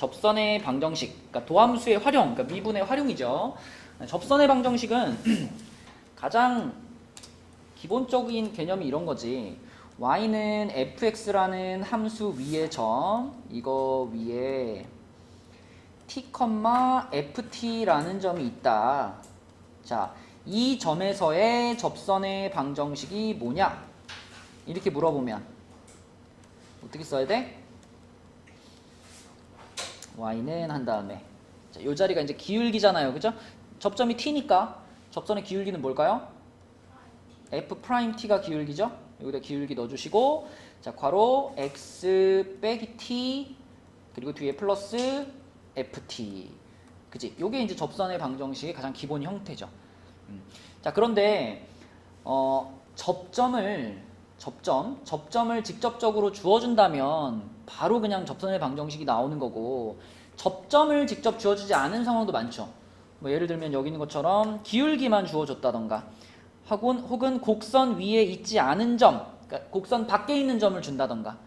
접선의 방정식, 그러니까 도함수의 활용, 그러니까 미분의 활용이죠. 접선의 방정식은 가장 기본적인 개념이 이런 거지. y는 fx라는 함수 위의 점, 이거 위에 t, ft라는 점이 있다. 자, 이 점에서의 접선의 방정식이 뭐냐? 이렇게 물어보면 어떻게 써야 돼? y는 한 다음에 자, 이 자리가 이제 기울기잖아요, 그죠? 접점이 t니까 접선의 기울기는 뭘까요? f't가 기울기죠? 여기다 기울기 넣어주시고, 자, 괄호 x 빼기 t 그리고 뒤에 플러스 ft, 그지? 요게 이제 접선의 방정식의 가장 기본 형태죠. 자, 그런데 접점을 직접적으로 주어준다면 바로 그냥 접선의 방정식이 나오는 거고, 접점을 직접 주어주지 않은 상황도 많죠. 뭐 예를 들면 여기 있는 것처럼 기울기만 주어줬다던가, 혹은 곡선 위에 있지 않은 점, 그러니까 곡선 밖에 있는 점을 준다던가,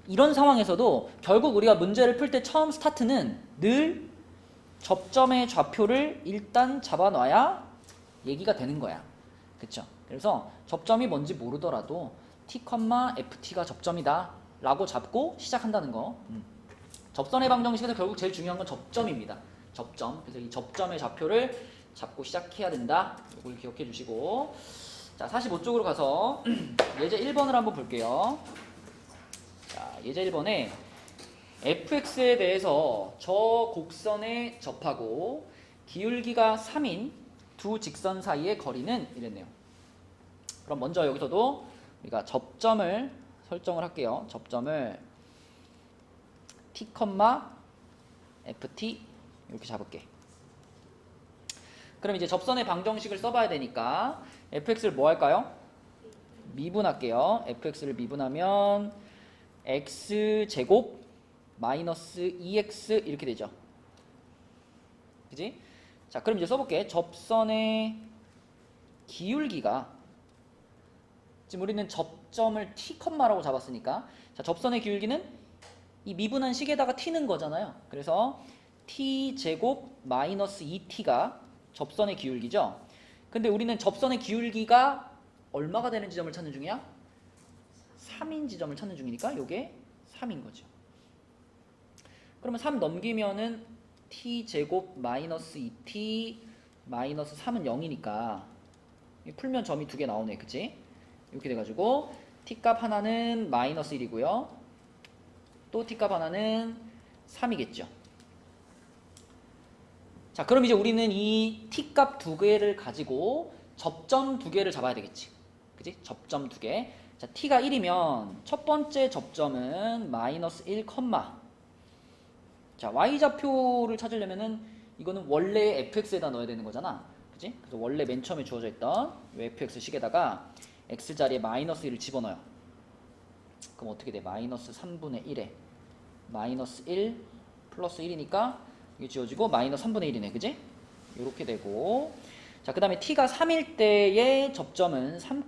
이런 상황에서도 결국 우리가 문제를 풀 때 처음 스타트는 늘 접점의 좌표를 일단 잡아놔야 얘기가 되는 거야. 그쵸? 그래서 접점이 뭔지 모르더라도 t, ft가 접점이다 라고 잡고 시작한다는 거. 접선의 방정식에서 결국 제일 중요한 건 접점입니다. 접점. 그래서 이 접점의 좌표를 잡고 시작해야 된다. 이걸 기억해 주시고, 자, 45쪽으로 가서 예제 1번을 한번 볼게요. 자, 예제 1번에 fx에 대해서 저 곡선에 접하고 기울기가 3인 두 직선 사이의 거리는 이랬네요. 그럼 먼저 여기서도 우리가 접점을 설정을 할게요. 접점을 t, ft 이렇게 잡을게. 그럼 이제 접선의 방정식을 써봐야 되니까 fx를 뭐 할까요? 미분할게요. fx를 미분하면 x제곱 마이너스 2x 이렇게 되죠. 그지? 자, 그럼 이제 써볼게. 접선의 기울기가, 지금 우리는 접점을 t, 라고 잡았으니까, 자, 접선의 기울기는 이 미분한 식에다가 t는 거잖아요. 그래서 t제곱 마이너스 2t가 접선의 기울기죠. 근데 우리는 접선의 기울기가 얼마가 되는 지점을 찾는 중이야? 3인 지점을 찾는 중이니까 요게 3인 거죠. 그러면 3 넘기면은 t제곱 마이너스 2t 마이너스 3은 0이니까 풀면 점이 두 개 나오네, 그치? 이렇게 돼가지고 t값 하나는 마이너스 1이고요 또 t값 하나는 3이겠죠. 자, 그럼 이제 우리는 이 t값 두 개를 가지고 접점 두 개를 잡아야 되겠지, 그치? 접점 두 개. 자, t가 1이면 첫 번째 접점은 마이너스 1, 자, y좌표를 찾으려면은 이거는 원래 fx에다 넣어야 되는 거잖아, 그치? 그래서 원래 맨 처음에 주어져 있던 이 fx 식에다가 x 자리에 마이너스 1을 집어넣어요. 그럼 어떻게 돼? 마이너스 3분의 1에 마이너스 1 플러스 1이니까 이게 지워지고 마이너스 3분의 1이네, 그지? 이렇게 되고, 자, 그 다음에 t가 3일 때의 접점은 3,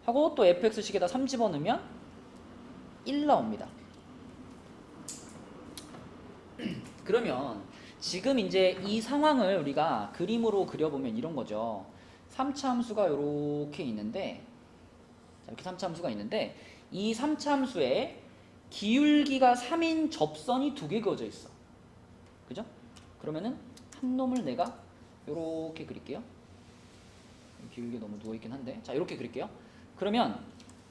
하고 또 fx 식에다 3 집어넣으면 1 나옵니다. 그러면 지금 이제 이 상황을 우리가 그림으로 그려보면 이런 거죠. 3차 함수가 이렇게 있는데, 이렇게 3차 함수가 있는데, 이 3차 함수에 기울기가 3인 접선이 두 개 그어져 있어. 그죠? 그러면은 한 놈을 내가 이렇게 그릴게요. 기울기 너무 누워있긴 한데, 자, 이렇게 그릴게요. 그러면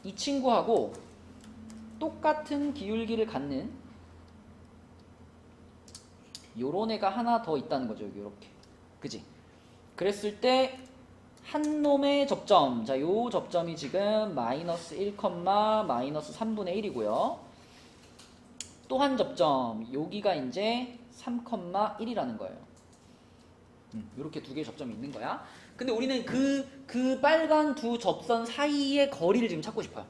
이 친구하고 똑같은 기울기를 갖는 요런 애가 하나 더 있다는 거죠. 여기 이렇게, 그지? 그랬을 때 한 놈의 접점, 자, 요 접점이 지금 마이너스 1, 마이너스 3분의 1이고요 또 한 접점, 여기가 이제 3, 1이라는 거예요. 이렇게 두 개의 접점이 있는 거야. 근데 우리는 그 빨간 두 접선 사이의 거리를 지금 찾고 싶어요.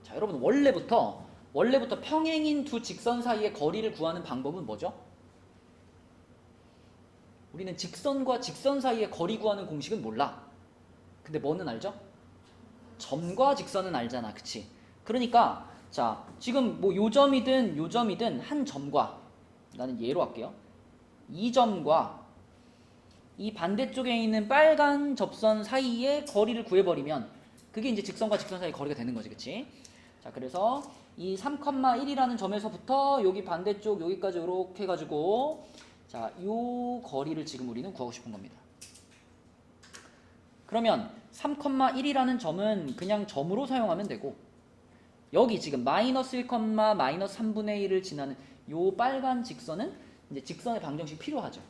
자, 여러분, 원래부터 평행인 두 직선 사이의 거리를 구하는 방법은 뭐죠? 우리는 직선과 직선 사이의 거리 구하는 공식은 몰라. 근데 뭐는 알죠? 점과 직선은 알잖아, 그치? 그러니까 자, 지금 뭐 요점이든 한 점과, 나는 얘로 할게요. 이 점과 이 반대쪽에 있는 빨간 접선 사이의 거리를 구해버리면 그게 이제 직선과 직선 사이 거리가 되는 거지, 그치? 자, 그래서 이 3,1이라는 점에서부터 여기 반대쪽 여기까지 이렇게 해가지고 자, 요 거리를 지금 우리는 구하고 싶은 겁니다. 그러면 3,1이라는 점은 그냥 점으로 사용하면 되고, 여기 지금 마이너스 1, 마이너스 3분의 1을 지나는 요 빨간 직선은 이제 직선의 방정식이 필요하죠.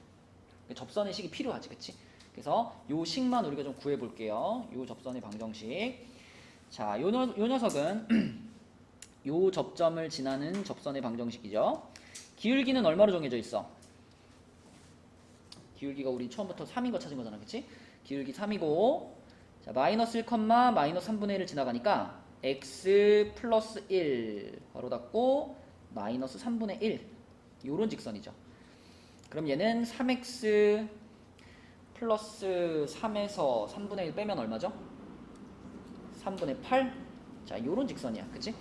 접선의 식이 필요하지, 그치? 그래서 요 식만 우리가 좀 구해 볼게요. 요 접선의 방정식. 자, 요 녀석은 요 접점을 지나는 접선의 방정식이죠. 기울기는 얼마로 정해져 있어? 기울기가 우리 처음부터 3인 거 찾은 거잖아, 그치? 기울기 3이고, 자, 마이너스 1, 마이너스 3분의 1을 지나가니까 x 플러스 1 바로 닫고 마이너스 3분의 1 요런 직선이죠. 그럼 얘는 3x 플러스 3에서 3분의 1 빼면 얼마죠? 3분의 8. 자, 요런 직선이야, 그치?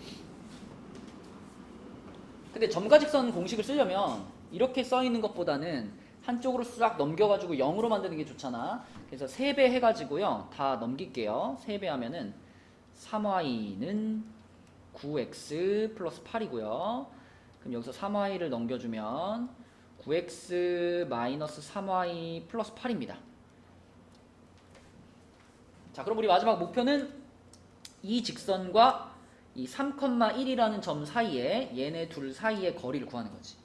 근데 점과 직선 공식을 쓰려면 이렇게 써 있는 것보다는 한쪽으로 싹 넘겨가지고 0으로 만드는 게 좋잖아. 그래서 3배 해가지고요, 다 넘길게요. 3배 하면은 3y는 9x 플러스 8이고요. 그럼 여기서 3y를 넘겨주면 9x 마이너스 3y 플러스 8입니다. 자, 그럼 우리 마지막 목표는 이 직선과 이 3,1이라는 점 사이에 얘네 둘 사이의 거리를 구하는 거지.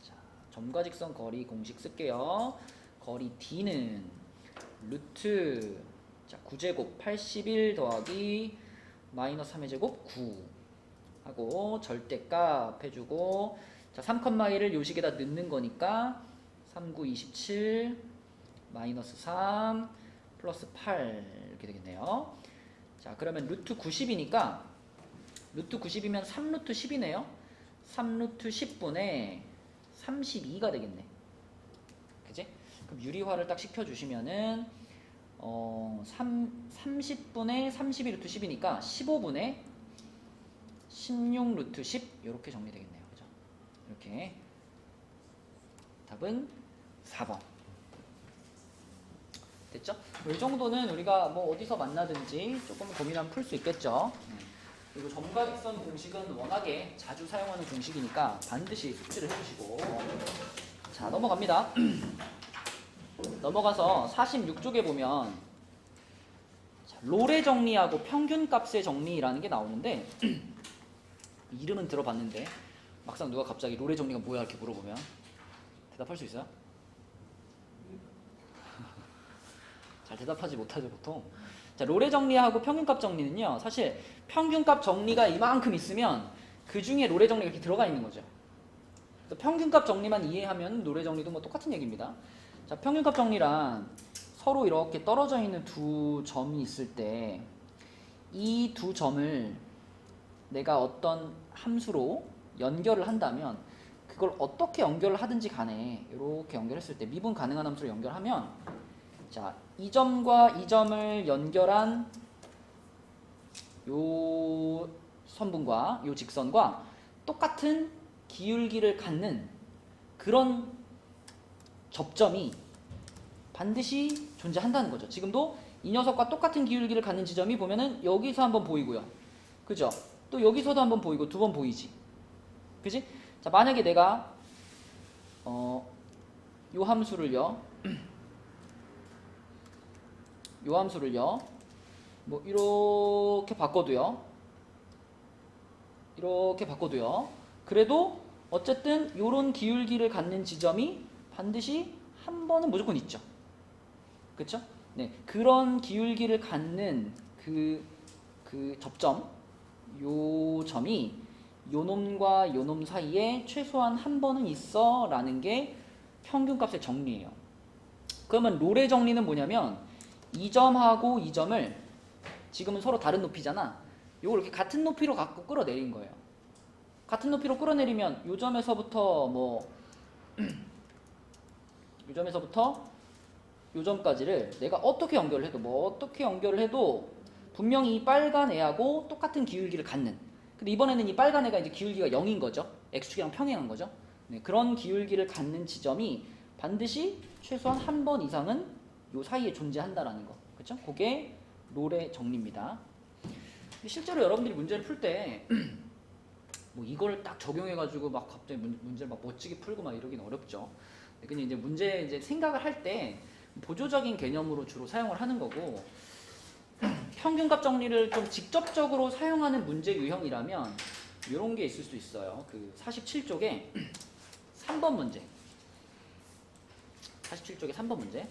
자, 점과 직선 거리 공식 쓸게요. 거리 D는 루트, 자, 9제곱 81 더하기 마이너스 3의 제곱 9 하고 절대값 해주고, 자, 3,1을 요식에다 넣는 거니까 3, 9, 27 마이너스 3 플러스 8 이렇게 되겠네요. 자, 그러면 루트 90이니까 루트 90이면 3루트 10이네요. 3루트 10분의 32가 되겠네. 그치? 그럼 유리화를 딱 시켜주시면은 30분의 32 루트 10이니까 15분의 16 루트 10 이렇게 정리되겠네요. 그죠? 이렇게 답은 4번. 됐죠? 이 정도는 우리가 뭐 어디서 만나든지 조금 고민하면 풀 수 있겠죠. 그리고 점과 직선 공식은 워낙에 자주 사용하는 공식이니까 반드시 숙지를 해주시고. 자, 넘어갑니다. 넘어가서 46쪽에 보면 자, 롤의 정리하고 평균값의 정리라는 게 나오는데 이름은 들어봤는데 막상 누가 갑자기 롤의 정리가 뭐야 이렇게 물어보면 대답할 수 있어요? 잘 대답하지 못하죠 보통. 자, 롤의 정리하고 평균값 정리는요, 사실 평균값 정리가 이만큼 있으면 그 중에 롤의 정리가 이렇게 들어가 있는 거죠. 평균값 정리만 이해하면 롤의 정리도 뭐 똑같은 얘기입니다. 자, 평균값 정리란 서로 이렇게 떨어져 있는 두 점이 있을 때 이 두 점을 내가 어떤 함수로 연결을 한다면 그걸 어떻게 연결을 하든지 간에 이렇게 연결했을 때 미분 가능한 함수로 연결하면, 자, 이 점과 이 점을 연결한 요 선분과 요 직선과 똑같은 기울기를 갖는 그런 접점이 반드시 존재한다는 거죠. 지금도 이 녀석과 똑같은 기울기를 갖는 지점이 보면은 여기서 한번 보이고요. 그죠? 또 여기서도 한번 보이고 두 번 보이지. 그지? 자, 만약에 내가 요 함수를요. 요 함수를요. 뭐 이렇게 바꿔도요. 이렇게 바꿔도요. 그래도 어쨌든 요런 기울기를 갖는 지점이 반드시 한 번은 무조건 있죠. 그쵸? 네, 그런 기울기를 갖는 그 접점, 요 점이 요 놈과 요 놈 사이에 최소한 한 번은 있어 라는 게 평균값의 정리예요. 그러면 롤의 정리는 뭐냐면 이 점하고 이 점을 지금은 서로 다른 높이잖아. 요걸 이렇게 같은 높이로 갖고 끌어내린 거예요. 같은 높이로 끌어내리면 요 점에서부터 뭐 요 점에서부터 요 점까지를 내가 어떻게 연결을 해도 분명히 이 빨간 애하고 똑같은 기울기를 갖는. 근데 이번에는 이 빨간 애가 이제 기울기가 0인 거죠. x축이랑 평행한 거죠. 네, 그런 기울기를 갖는 지점이 반드시 최소한 한 번 이상은 요 사이에 존재한다라는 거. 그렇죠? 그게 롤의 정리입니다. 실제로 여러분들이 문제를 풀 때 뭐 이걸 딱 적용해가지고 막 갑자기 문제를 막 멋지게 풀고 막 이러긴 어렵죠. 근데 이제 문제 이제 생각을 할 때 보조적인 개념으로 주로 사용을 하는 거고, 평균값 정리를 좀 직접적으로 사용하는 문제 유형이라면 이런 게 있을 수 있어요. 그 47쪽에 3번 문제. 47쪽에 3번 문제.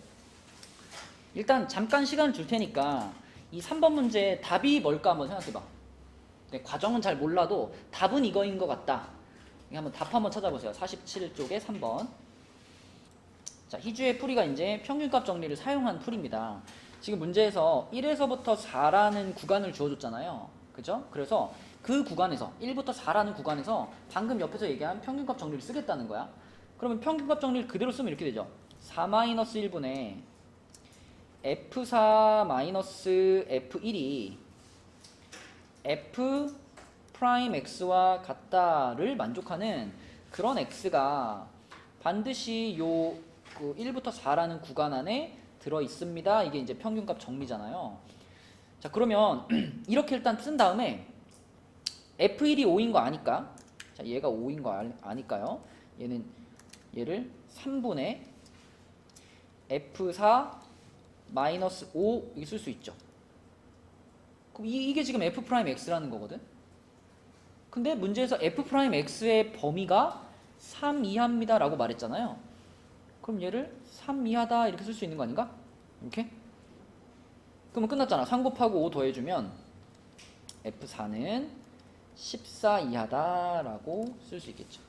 일단 잠깐 시간을 줄 테니까 이 3번 문제 답이 뭘까 한번 생각해봐. 네, 과정은 잘 몰라도 답은 이거인 것 같다. 한번 답 한번 찾아보세요. 47쪽에 3번. 자, 희주의 풀이가 이제 평균값 정리를 사용한 풀입니다. 지금 문제에서 1에서부터 4라는 구간을 주어줬잖아요. 그죠? 그래서 그 구간에서 1부터 4라는 구간에서 방금 옆에서 얘기한 평균값 정리를 쓰겠다는 거야. 그러면 평균값 정리를 그대로 쓰면 이렇게 되죠. 4-1분의 F4-F1이 F 프라임 X와 같다를 만족하는 그런 X가 반드시 요 그 1부터 4라는 구간 안에 들어 있습니다. 이게 이제 평균값 정리잖아요. 자, 그러면 이렇게 일단 쓴 다음에 F1이 5인 거 아니까, 자, 얘가 5인 거 아니까요. 얘를 3분의 F4 마이너스 5 이렇게 쓸 수 있죠. 그럼 이게 지금 F 프라임 X라는 거거든. 근데 문제에서 F 프라임 X의 범위가 3 이하입니다 라고 말했잖아요. 그럼 얘를 3 이하다 이렇게 쓸 수 있는 거 아닌가? 이렇게? 그러면 끝났잖아. 3 곱하고 5 더해주면 F4는 14 이하다 라고 쓸 수 있겠죠.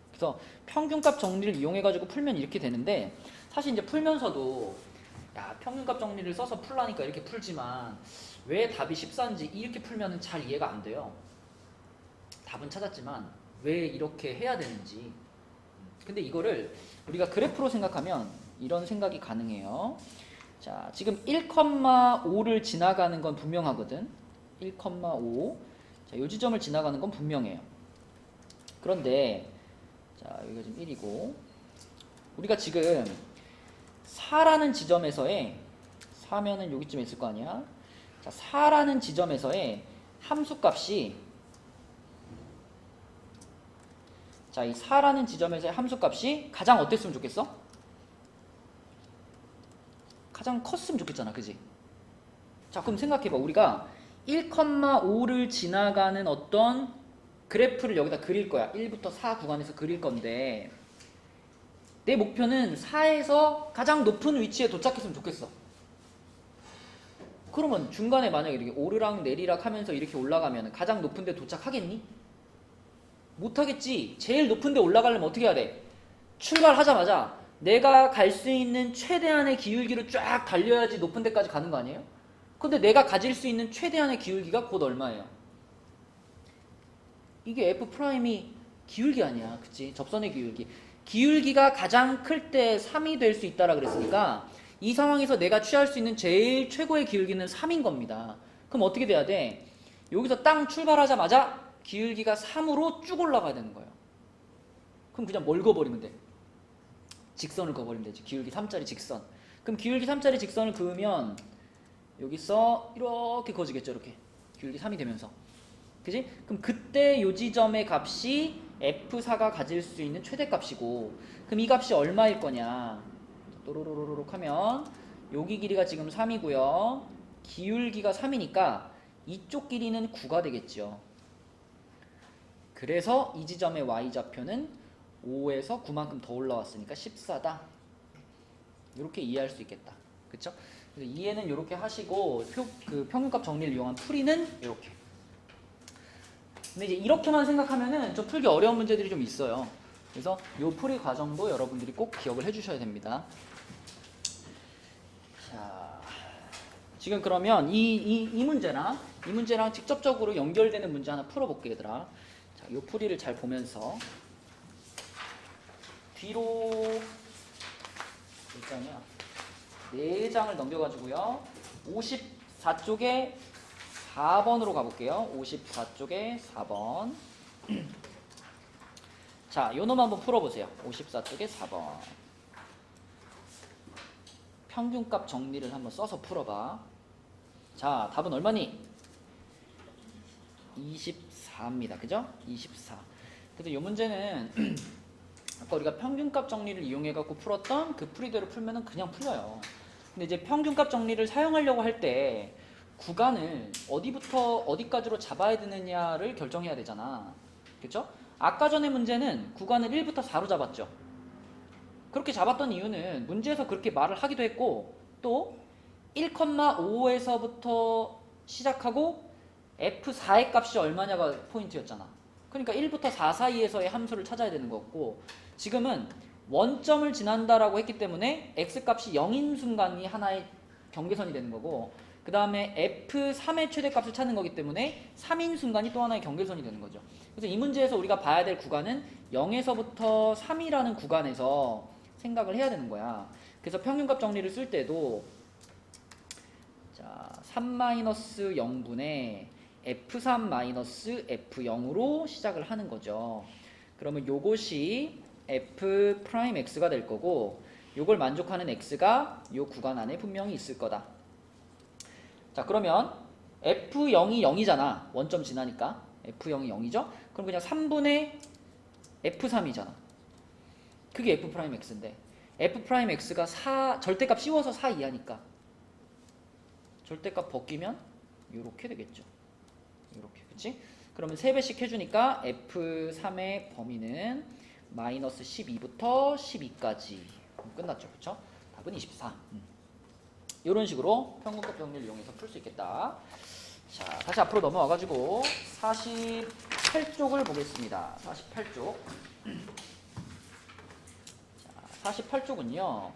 그래서 평균값 정리를 이용해가지고 풀면 이렇게 되는데, 사실 이제 풀면서도 야, 평균값 정리를 써서 풀라니까 이렇게 풀지만 왜 답이 14인지 이렇게 풀면 잘 이해가 안 돼요. 답은 찾았지만 왜 이렇게 해야 되는지. 근데 이거를 우리가 그래프로 생각하면 이런 생각이 가능해요. 자, 지금 1,5를 지나가는 건 분명하거든. 1,5. 자, 이 지점을 지나가는 건 분명해요. 그런데 자, 여기가 지금 1이고 우리가 지금 4라는 지점에서의 4면은 여기쯤에 있을 거 아니야. 자, 4라는 지점에서의 함수값이, 자, 이 4라는 지점에서의 함수값이 가장 어땠으면 좋겠어? 가장 컸으면 좋겠잖아, 그지? 자, 그럼 생각해봐. 우리가 1,5를 지나가는 어떤 그래프를 여기다 그릴 거야. 1부터 4 구간에서 그릴 건데 내 목표는 4에서 가장 높은 위치에 도착했으면 좋겠어. 그러면 중간에 만약에 이렇게 오르락 내리락 하면서 이렇게 올라가면 가장 높은 데 도착하겠니? 못하겠지. 제일 높은 데 올라가려면 어떻게 해야 돼? 출발하자마자 내가 갈 수 있는 최대한의 기울기로 쫙 달려야지 높은 데까지 가는 거 아니에요? 근데 내가 가질 수 있는 최대한의 기울기가 곧 얼마예요? 이게 F 프라임이 기울기 아니야. 그치? 접선의 기울기. 기울기가 가장 클 때 3이 될 수 있다라 그랬으니까 이 상황에서 내가 취할 수 있는 제일 최고의 기울기는 3인 겁니다. 그럼 어떻게 돼야 돼? 여기서 땅 출발하자마자 기울기가 3으로 쭉 올라가야 되는 거예요. 그럼 그냥 뭘 그어버리면 돼? 직선을 그어버리면 되지. 기울기 3짜리 직선. 그럼 기울기 3짜리 직선을 그으면 여기서 이렇게 그어지겠죠. 이렇게. 기울기 3이 되면서. 그지? 그럼 그때 요 지점의 값이 F4가 가질 수 있는 최대값이고, 그럼 이 값이 얼마일 거냐? 또로로로록 하면 여기 길이가 지금 3이고요. 기울기가 3이니까 이쪽 길이는 9가 되겠죠. 그래서 이 지점의 y좌표는 5에서 9만큼 더 올라왔으니까 14다. 이렇게 이해할 수 있겠다. 그쵸? 그래서 이해는 이렇게 하시고 그 평균값 정리를 이용한 풀이는 이렇게. 근데 이제 이렇게만 생각하면은 좀 풀기 어려운 문제들이 좀 있어요. 그래서 이 풀이 과정도 여러분들이 꼭 기억을 해주셔야 됩니다. 자, 지금 그러면 이 문제랑 직접적으로 연결되는 문제 하나 풀어볼게, 얘들아. 자, 이 풀이를 잘 보면서 뒤로 몇 장이야? 4장을 넘겨가지고요. 54쪽에 4번으로 가볼게요. 54쪽에 4번. 자, 요 놈 한번 풀어보세요. 54쪽에 4번. 평균값 정리를 한번 써서 풀어봐. 자, 답은 얼마니? 24입니다. 그죠? 24. 그래서 이 문제는 아까 우리가 평균값 정리를 이용해갖고 풀었던 그 풀이대로 풀면은 그냥 풀려요. 근데 이제 평균값 정리를 사용하려고 할 때 구간을 어디부터 어디까지로 잡아야 되느냐를 결정해야 되잖아. 그쵸? 아까 전에 문제는 구간을 1부터 4로 잡았죠. 그렇게 잡았던 이유는 문제에서 그렇게 말을 하기도 했고, 또 1,5에서부터 시작하고 F4의 값이 얼마냐가 포인트였잖아. 그러니까 1부터 4 사이에서의 함수를 찾아야 되는 거고, 지금은 원점을 지난다라고 했기 때문에 x값이 0인 순간이 하나의 경계선이 되는 거고, 그 다음에 F3의 최대값을 찾는 거기 때문에 3인 순간이 또 하나의 경계선이 되는 거죠. 그래서 이 문제에서 우리가 봐야 될 구간은 0에서부터 3이라는 구간에서 생각을 해야 되는 거야. 그래서 평균값 정리를 쓸 때도 자, 3-0분의 F3-F0으로 시작을 하는 거죠. 그러면 요것이 F'X가 될 거고, 요걸 만족하는 X가 요 구간 안에 분명히 있을 거다. 자, 그러면 F0이 0이잖아. 원점 지나니까 F0이 0이죠. 그럼 그냥 3분의 F3이잖아. 그게 F'X인데 F'X가 4, 절대값 씌워서 4 이하니까 절대값 벗기면 요렇게 되겠죠. 요렇게, 그치? 그러면 3배씩 해주니까 F3의 범위는 마이너스 12부터 12까지 끝났죠. 그쵸? 답은 24. 이런 식으로 평균값 정리를 이용해서 풀 수 있겠다. 자, 다시 앞으로 넘어와가지고 48쪽을 보겠습니다. 48쪽. 자, 48쪽은요.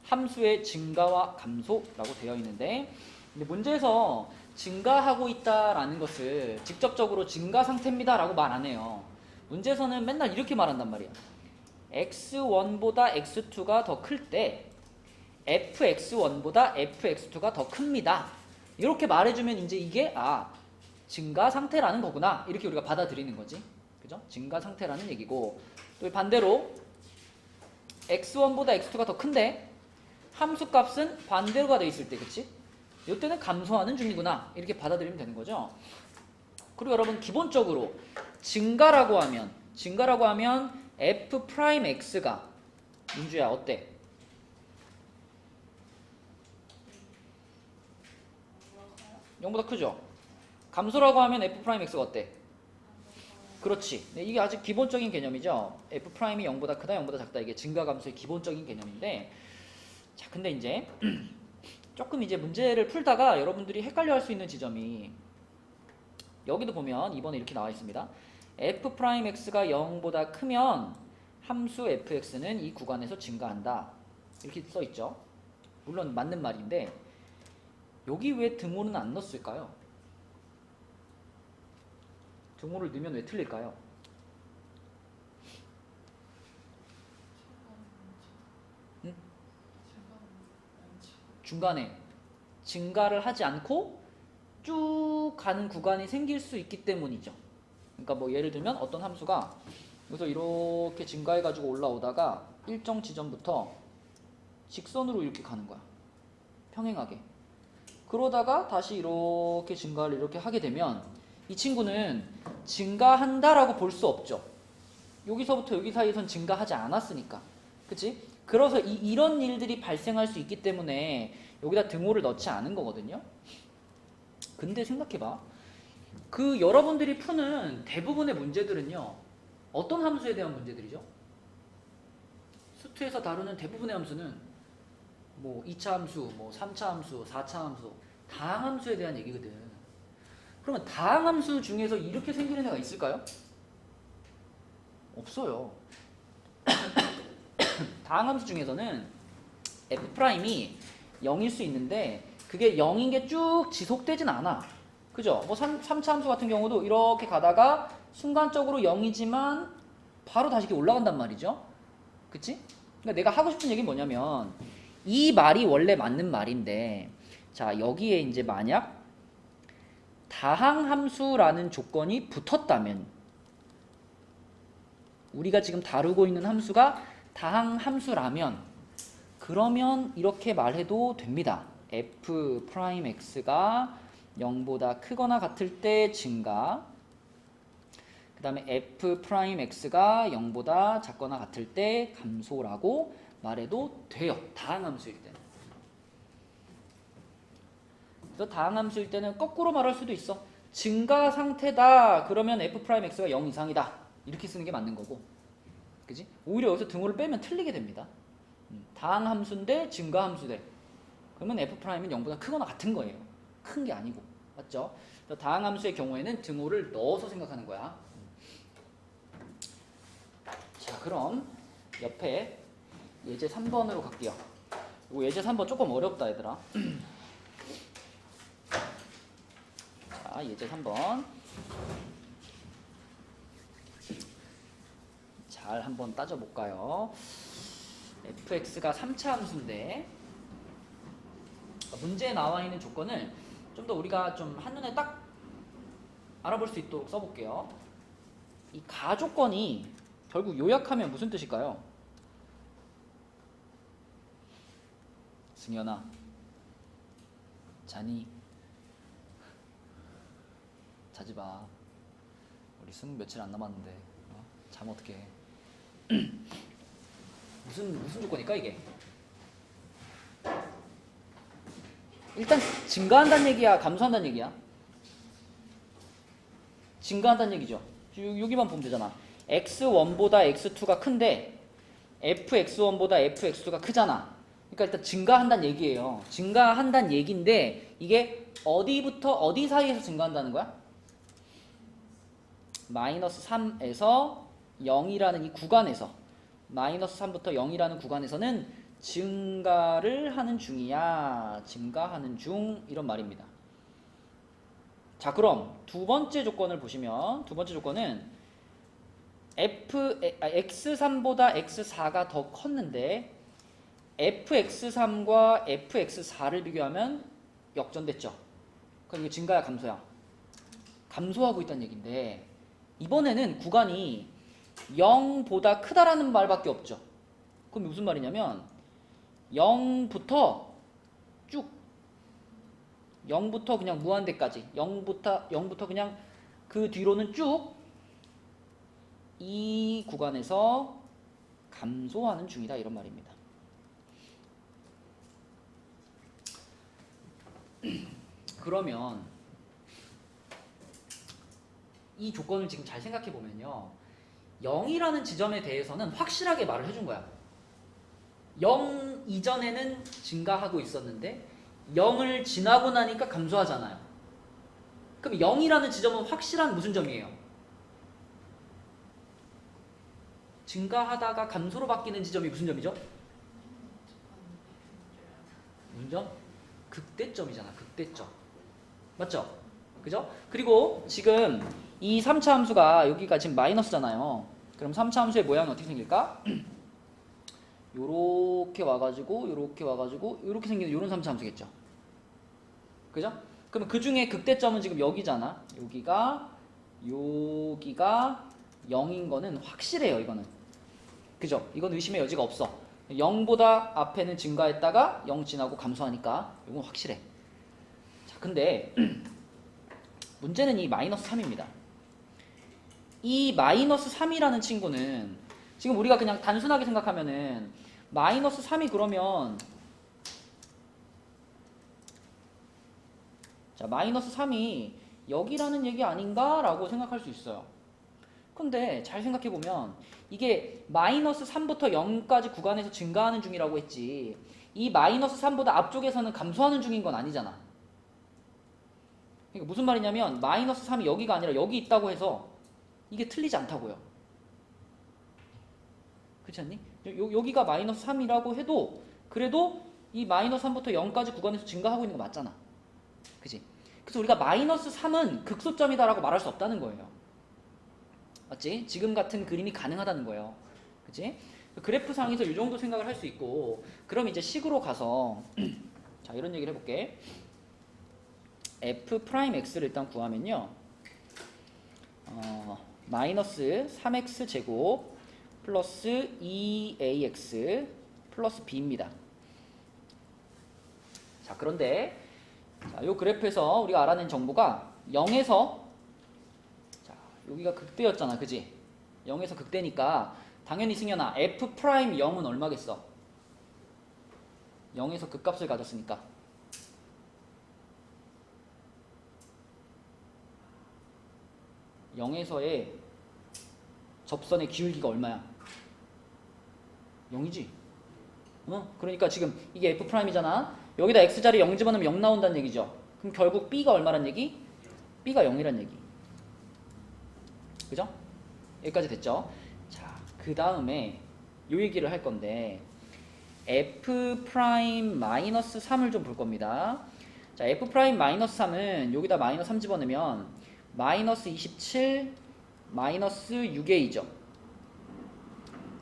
함수의 증가와 감소라고 되어 있는데, 근데 문제에서 증가하고 있다라는 것을 직접적으로 증가 상태입니다 라고 말 안 해요. 문제에서는 맨날 이렇게 말한단 말이야. x1보다 x2가 더 클 때 fx1보다 fx2가 더 큽니다. 이렇게 말해주면 이제 이게 증가 상태라는 거구나, 이렇게 우리가 받아들이는 거지. 그죠? 증가 상태라는 얘기고, 또 반대로 x1보다 x2가 더 큰데 함수값은 반대로가 돼 있을 때, 그치? 이때는 감소하는 중이구나, 이렇게 받아들이면 되는 거죠. 그리고 여러분, 기본적으로 증가라고 하면 F'X가 민주야 어때? (0보다) 크죠? 감소라고 하면 F'X가 어때? 그렇지. 네, 이게 아주 기본적인 개념이죠. F'이 0보다 크다, 0보다 작다, 이게 증가 감소의 기본적인 개념인데, 자, 근데 이제 조금 이제 문제를 풀다가 여러분들이 헷갈려 할 수 있는 지점이, 여기도 보면 2번에 이렇게 나와 있습니다. F'X가 0보다 크면 함수 fx는 이 구간에서 증가한다, 이렇게 써 있죠. 물론 맞는 말인데 여기 왜 등호는 안 넣었을까요? 등호를 넣으면 왜 틀릴까요? 응? 중간에 증가를 하지 않고 쭉 가는 구간이 생길 수 있기 때문이죠. 그러니까 뭐 예를 들면 어떤 함수가 여기서 이렇게 증가해가지고 올라오다가 일정 지점부터 직선으로 이렇게 가는 거야. 평행하게. 그러다가 다시 이렇게 증가를 이렇게 하게 되면 이 친구는 증가한다라고 볼 수 없죠. 여기서부터 여기 사이에선 증가하지 않았으니까. 그치? 그래서 이런 일들이 발생할 수 있기 때문에 여기다 등호를 넣지 않은 거거든요. 근데 생각해봐. 그 여러분들이 푸는 대부분의 문제들은요, 어떤 함수에 대한 문제들이죠? 수투에서 다루는 대부분의 함수는 뭐 2차 함수, 뭐 3차 함수, 4차 함수, 다항함수에 대한 얘기거든. 그러면 다항함수 중에서 이렇게 생기는 애가 있을까요? 없어요. 다항함수 중에서는 F'이 0일 수 있는데 그게 0인 게 쭉 지속되진 않아. 그죠? 뭐 3차 함수 같은 경우도 이렇게 가다가 순간적으로 0이지만 바로 다시 이렇게 올라간단 말이죠. 그치? 그러니까 내가 하고 싶은 얘기는 뭐냐면 이 말이 원래 맞는 말인데, 자, 여기에 이제 만약 다항함수라는 조건이 붙었다면, 우리가 지금 다루고 있는 함수가 다항함수라면, 그러면 이렇게 말해도 됩니다. f'x가 0보다 크거나 같을 때 증가, 그 다음에 f'x가 0보다 작거나 같을 때 감소라고 말해도 돼요. 다항함수일 때는. 그래서 다항함수일 때는 거꾸로 말할 수도 있어. 증가 상태다. 그러면 f'x가 0 이상이다. 이렇게 쓰는 게 맞는 거고. 그지? 오히려 여기서 등호를 빼면 틀리게 됩니다. 다항함수인데 증가함수대. 그러면 f'은 0보다 크거나 같은 거예요. 큰 게 아니고. 맞죠? 다항함수의 경우에는 등호를 넣어서 생각하는 거야. 자, 그럼 옆에 예제 3번으로 갈게요. 이거 예제 3번 조금 어렵다, 얘들아. 자, 예제 3번. 잘 한번 따져볼까요? fx가 3차 함수인데, 문제에 나와 있는 조건을 좀 더 우리가 좀 한눈에 딱 알아볼 수 있도록 써볼게요. 이 가조건이 결국 요약하면 무슨 뜻일까요? 승현아, 자니? 자지 마. 우리 수능 며칠 안 남았는데 잠 어떻게 해? 무슨 조건일까 이게? 일단 증가한다는 얘기야, 감소한다는 얘기야? 증가한다는 얘기죠. 여기만 보면 되잖아. x1보다 x2가 큰데 fx1보다 fx2가 크잖아. 그러니까 일단 증가한다는 얘기예요. 증가한다는 얘기인데 이게 어디부터 어디 사이에서 증가한다는 거야? 마이너스 3에서 0이라는 이 구간에서, 마이너스 3부터 0이라는 구간에서는 증가를 하는 중이야. 증가하는 중, 이런 말입니다. 자, 그럼 두 번째 조건을 보시면, 두 번째 조건은 x3보다 x4가 더 컸는데 fx3과 fx4를 비교하면 역전됐죠. 그럼 이게 증가야, 감소야? 감소하고 있다는 얘기인데, 이번에는 구간이 0보다 크다라는 말밖에 없죠. 그럼 무슨 말이냐면 0부터 쭉, 0부터 그냥 무한대까지, 0부터 그냥 그 뒤로는 쭉 이 구간에서 감소하는 중이다, 이런 말입니다. 그러면 이 조건을 지금 잘 생각해 보면요, 0이라는 지점에 대해서는 확실하게 말을 해준 거야. 0 이전에는 증가하고 있었는데 0을 지나고 나니까 감소하잖아요. 그럼 0이라는 지점은 확실한 무슨 점이에요? 증가하다가 감소로 바뀌는 지점이 무슨 점이죠? 무슨 점? 극대점이잖아, 극대점. 맞죠? 그죠? 그리고 지금 이 3차 함수가 여기가 지금 마이너스잖아요. 그럼 3차 함수의 모양은 어떻게 생길까? 요렇게 와가지고 요렇게 생기는 요런 3차 함수겠죠. 그죠? 그러면 그 중에 극대점은 지금 여기잖아. 여기가 0인 거는 확실해요, 이거는. 그죠? 이건 의심의 여지가 없어. 0보다 앞에는 증가했다가 0 지나고 감소하니까 이건 확실해. 자, 근데 문제는 이 마이너스 3입니다. 이 마이너스 3이라는 친구는 지금 우리가 그냥 단순하게 생각하면은 마이너스 3이 그러면, 자, 마이너스 3이 여기라는 얘기 아닌가? 라고 생각할 수 있어요. 근데 잘 생각해보면 이게 마이너스 3부터 0까지 구간에서 증가하는 중이라고 했지, 이 마이너스 3보다 앞쪽에서는 감소하는 중인 건 아니잖아. 그러니까 무슨 말이냐면 마이너스 3이 여기가 아니라 여기 있다고 해서 이게 틀리지 않다고요. 그렇지 않니? 여기가 마이너스 3이라고 해도 그래도 이 마이너스 3부터 0까지 구간에서 증가하고 있는 거 맞잖아. 그치? 그래서 우리가 마이너스 3은 극소점이다라고 말할 수 없다는 거예요. 맞지? 지금 같은 그림이 가능하다는 거예요. 그치? 그래프상에서 이 정도 생각을 할 수 있고, 그럼 이제 식으로 가서 자 이런 얘기를 해볼게. f 프라임 x를 일단 구하면요, 마이너스 3x 제곱 플러스 2ax 플러스 b입니다. 자 그런데 자, 요 그래프에서 우리가 알아낸 정보가 0에서 자 여기가 극대였잖아, 그지? 0에서 극대니까 당연히 승현아 f 프라임 0은 얼마겠어? 0에서 극값을 가졌으니까 0에서의 접선의 기울기가 얼마야? 0이지? 그러니까 지금 이게 f 프라임이잖아. 여기다 x자리 0 집어넣으면 0 나온다는 얘기죠. 그럼 결국 b가 얼마란 얘기? b가 0이란 얘기. 그죠? 여기까지 됐죠? 자, 그 다음에 요 얘기를 할 건데 f 프라임 마이너스 3을 좀 볼 겁니다. 자, f 프라임 마이너스 3은 여기다 마이너스 3 집어넣으면 마이너스 27 마이너스 6a죠.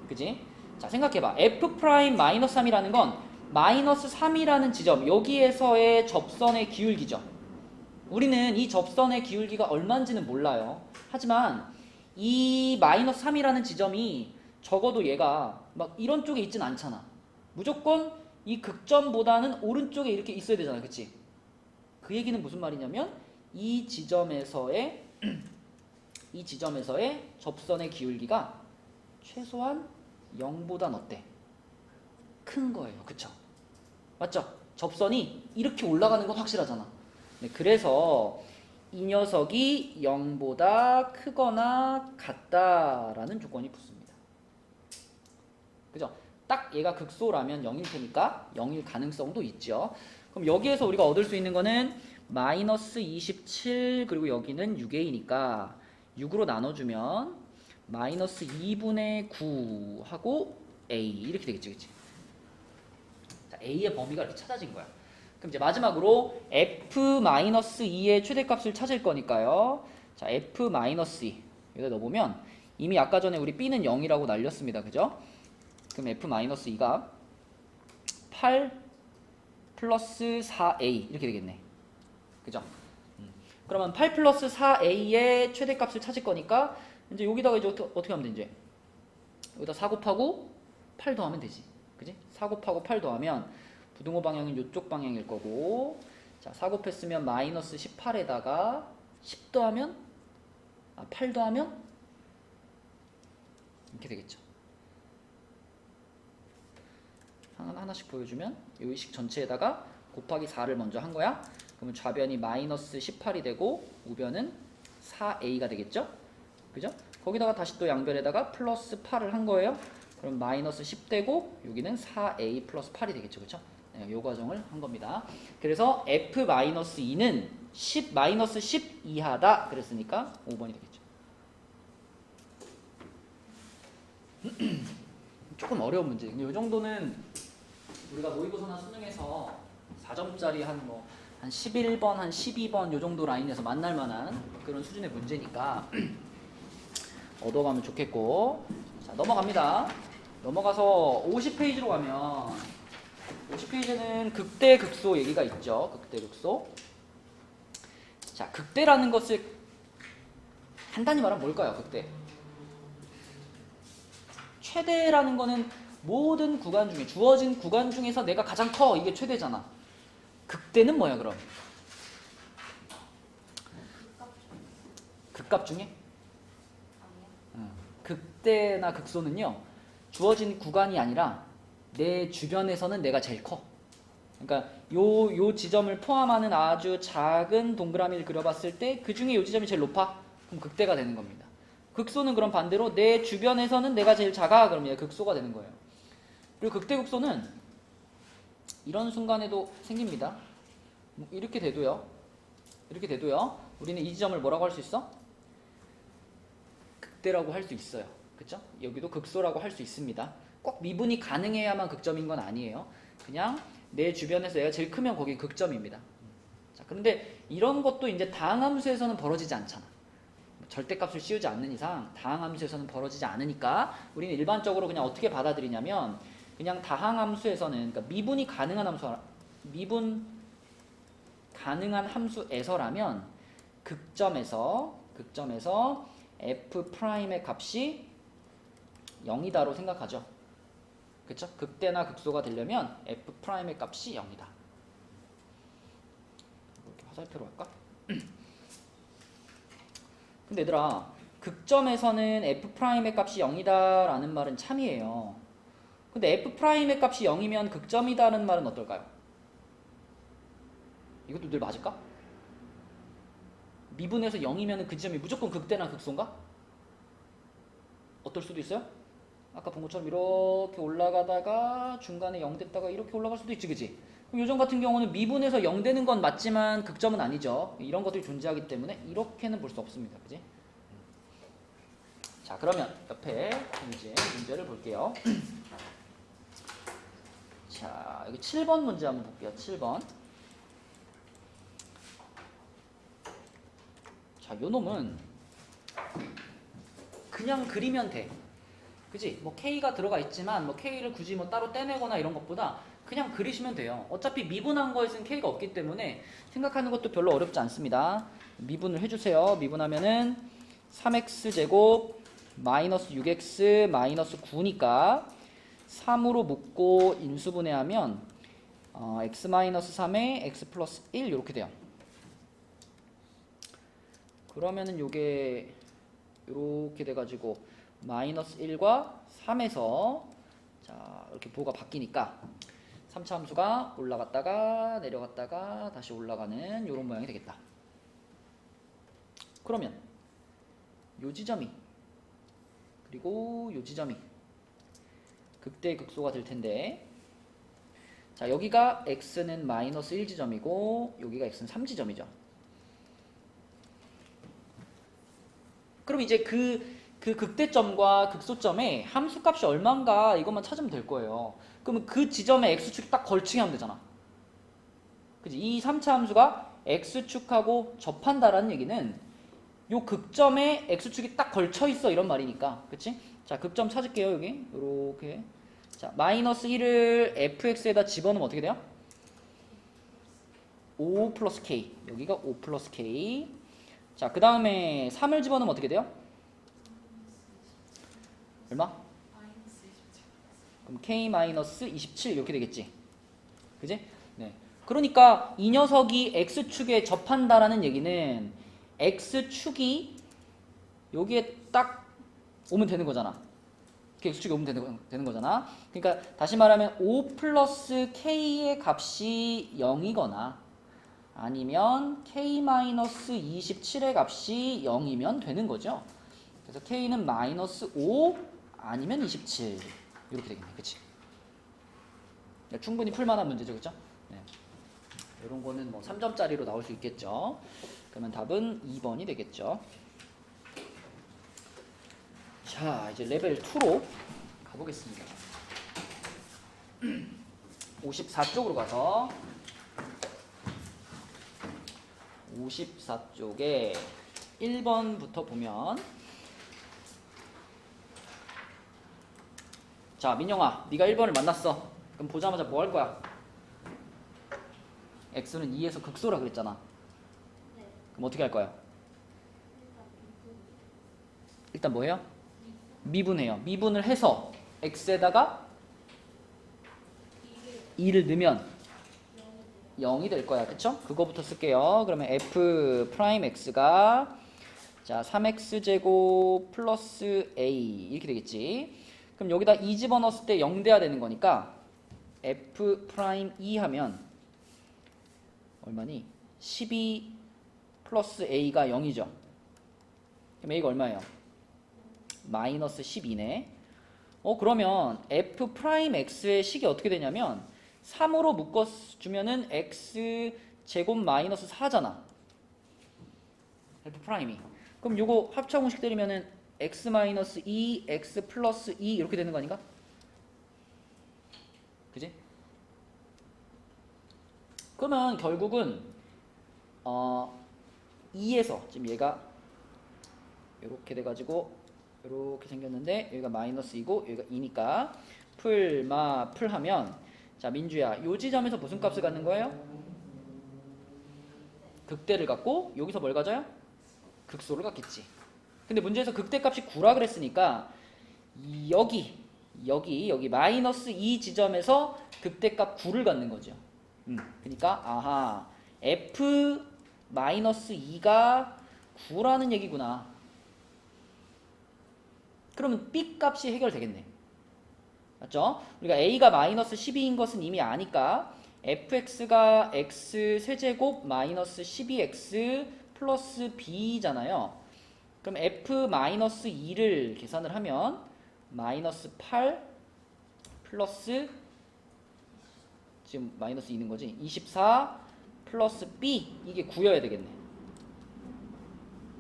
그지? 자, 생각해봐. f 프라임 마이너스 3이라는 건 마이너스 3이라는 지점, 여기에서의 접선의 기울기죠. 우리는 이 접선의 기울기가 얼마인지는 몰라요. 하지만 이 마이너스 3이라는 지점이 적어도 얘가 막 이런 쪽에 있진 않잖아. 무조건 이 극점보다는 오른쪽에 이렇게 있어야 되잖아. 그치? 그 얘기는 무슨 말이냐면 이 지점에서의 접선의 기울기가 최소한 0보단 어때? 큰 거예요. 그쵸? 맞죠? 접선이 이렇게 올라가는 건 확실하잖아. 네, 그래서 이 녀석이 0보다 크거나 같다라는 조건이 붙습니다. 그죠? 딱 얘가 극소라면 0일 테니까 0일 가능성도 있죠. 그럼 여기에서 우리가 얻을 수 있는 거는 마이너스 27 그리고 여기는 6a니까 6으로 나눠주면 마이너스 2분의 9 하고 a 이렇게 되겠지. 그치? 자, a의 범위가 이렇게 찾아진 거야. 그럼 이제 마지막으로 f-2의 최대값을 찾을 거니까요. 자, f-2 여기다 넣어보면 이미 아까 전에 우리 b는 0이라고 날렸습니다. 그죠? 그럼 f-2가 8 플러스 4a 이렇게 되겠네. 그죠? 그러면 8 플러스 4a의 최대값을 찾을 거니까 이제 여기다가 이제 어떻게 하면 돼? 이제 여기다 4 곱하고 8 더하면 되지. 그지? 4 곱하고 8 더하면 부등호 방향은 이쪽 방향일 거고, 자, 4 곱했으면 마이너스 18에다가 10 더하면 8 더하면 이렇게 되겠죠. 하나씩 보여주면 이 식 전체에다가 곱하기 4를 먼저 한 거야. 그러면 좌변이 마이너스 18이 되고 우변은 4a가 되겠죠. 그죠? 거기다가 다시 또 양변에다가 플러스 8을 한 거예요. 그럼 마이너스 10 되고 여기는 4a 플러스 8이 되겠죠. 그렇죠? 네, 요 과정을 한 겁니다. 그래서 f-2는 10, 마이너스 10 이하다 그랬으니까 5번이 되겠죠. 조금 어려운 문제. 근데 이 정도는 우리가 모의고사나 수능에서 4점짜리 한 11번, 한 12번 요 정도 라인에서 만날 만한 그런 수준의 문제니까 얻어가면 좋겠고. 자, 넘어갑니다. 넘어가서 50페이지로 가면 50페이지는 극대 극소 얘기가 있죠. 극대 극소. 자, 극대라는 것을 간단히 말하면 뭘까요? 극대. 최대라는 거는 모든 구간 중에 주어진 구간 중에서 내가 가장 커. 이게 최대잖아. 극대는 뭐야 그럼? 극값 중에? 극대나 극소는요, 주어진 구간이 아니라 내 주변에서는 내가 제일 커. 그러니까 요 지점을 포함하는 아주 작은 동그라미를 그려봤을 때 그 중에 요 지점이 제일 높아? 그럼 극대가 되는 겁니다. 극소는 그럼 반대로 내 주변에서는 내가 제일 작아? 그럼 얘 극소가 되는 거예요. 그리고 극대 극소는 이런 순간에도 생깁니다. 이렇게 돼도요. 우리는 이 지점을 뭐라고 할 수 있어? 극대라고 할 수 있어요. 그쵸? 여기도 극소라고 할 수 있습니다. 꼭 미분이 가능해야만 극점인 건 아니에요. 그냥 내 주변에서 얘가 제일 크면 거기 극점입니다. 자, 그런데 이런 것도 이제 다항함수에서는 벌어지지 않잖아. 절대값을 씌우지 않는 이상 다항함수에서는 벌어지지 않으니까 우리는 일반적으로 그냥 어떻게 받아들이냐면 그냥 다항함수에서는 그러니까 미분 가능한 함수에서라면 극점에서 f'의 값이 0이다로 생각하죠. 그쵸? 극대나 극소가 되려면 f'의 값이 0이다. 이렇게 화살표로 할까? 근데 얘들아, 극점에서는 f'의 값이 0이다 라는 말은 참이에요. 근데 f'의 값이 0이면 극점이다는 말은 어떨까요? 이것도 늘 맞을까? 미분에서 0이면 그 지점이 무조건 극대나 극소인가? 어떨 수도 있어요? 아까 본 것처럼 이렇게 올라가다가 중간에 0 됐다가 이렇게 올라갈 수도 있지, 그치? 그럼 요점 같은 경우는 미분에서 0 되는 건 맞지만 극점은 아니죠. 이런 것들이 존재하기 때문에 이렇게는 볼 수 없습니다, 그치? 자, 그러면 옆에 이제 문제를 볼게요. 자, 여기 7번 문제 한번 볼게요. 7번. 자, 요 놈은 그냥 그리면 돼. 그지? 뭐 K가 들어가 있지만 뭐 K를 굳이 뭐 따로 떼내거나 이런 것보다 그냥 그리시면 돼요. 어차피 미분한 거에서는 K가 없기 때문에 생각하는 것도 별로 어렵지 않습니다. 미분을 해주세요. 미분하면은 3x제곱 마이너스 6x 마이너스 9니까 3으로 묶고 인수분해하면 x 마이너스 3에 x 플러스 1 이렇게 돼요. 그러면은 요게 이렇게 돼가지고 마이너스 1과 3에서 자 이렇게 부호가 바뀌니까 3차 함수가 올라갔다가 내려갔다가 다시 올라가는 이런 모양이 되겠다. 그러면 요 지점이 그리고 요 지점이 극대 극소가 될 텐데 자 여기가 x는 마이너스 1지점이고 여기가 x는 3지점이죠. 그럼 이제 그 극대점과 극소점의 함수값이 얼마인가 이것만 찾으면 될 거예요. 그러면 그 지점에 x축이 딱 걸치게 하면 되잖아. 그치? 이 3차 함수가 x축하고 접한다라는 얘기는 요 극점에 x축이 딱 걸쳐 있어 이런 말이니까. 그치? 자, 극점 찾을게요, 여기. 요렇게. 자, 마이너스 1을 fx에다 집어넣으면 어떻게 돼요? 5 플러스 k. 여기가 5 플러스 k. 자, 그 다음에 3을 집어넣으면 어떻게 돼요? 얼마? 그럼 k-27 이렇게 되겠지. 그지? 네. 그러니까 이 녀석이 x축에 접한다라는 얘기는 x축이 여기에 딱 오면 되는 거잖아. x축이 오면 되는 거잖아. 그러니까 다시 말하면 5 플러스 k의 값이 0이거나 아니면 k-27의 값이 0이면 되는 거죠. 그래서 k는 마이너스 5 아니면 27 이렇게 되겠네. 그치? 충분히 풀만한 문제죠. 그쵸? 네. 이런 거는 뭐 3점짜리로 나올 수 있겠죠. 그러면 답은 2번이 되겠죠. 자, 이제 레벨 2로 가보겠습니다. 54쪽으로 가서 54쪽에 1번부터 보면 자, 민영아, 네가 1번을 만났어. 그럼 보자마자 뭐 할 거야? x는 2에서 극소라 그랬잖아. 네. 그럼 어떻게 할 거야? 일단 뭐 해요? 미분해요. 미분을 해서 x에다가 2를 넣으면 0이 될 거야. 그쵸? 그거부터 쓸게요. 그러면 f 프라임 x가 자 3x제곱 플러스 a 이렇게 되겠지. 그럼 여기다 2 집어넣었을 때 0 돼야 되는 거니까 f 프라임 2 하면 얼마니? 12 플러스 a가 0이죠. 그럼 a가 얼마예요? 마이너스 12네. 그러면 f 프라임 x의 식이 어떻게 되냐면 3으로 묶어주면은 x 제곱 마이너스 4잖아. f 프라임이. 그럼 요거 합차공식 때리면은 x 마이너스 2, x 플러스 2 이렇게 되는 거 아닌가? 그지? 그러면 결국은 2에서 지금 얘가 이렇게 돼가지고 이렇게 생겼는데 여기가 마이너스 2고 여기가 2니까 풀하면 자 민주야 요 지점에서 무슨 값을 갖는 거예요? 극대를 갖고 여기서 뭘 가져요? 극소를 갖겠지. 근데 문제에서 극대값이 9라 그랬으니까 여기 마이너스 2 지점에서 극대값 9를 갖는 거죠. 그러니까 아하 f 마이너스 2가 9라는 얘기구나. 그러면 b 값이 해결되겠네. 맞죠? 우리가 a가 마이너스 12인 것은 이미 아니까 fx가 x 세제곱 마이너스 12x 플러스 b잖아요. 그럼 f 마이너스 2를 계산을 하면 마이너스 8 플러스 지금 마이너스 2는 거지 24 플러스 b 이게 9여야 되겠네.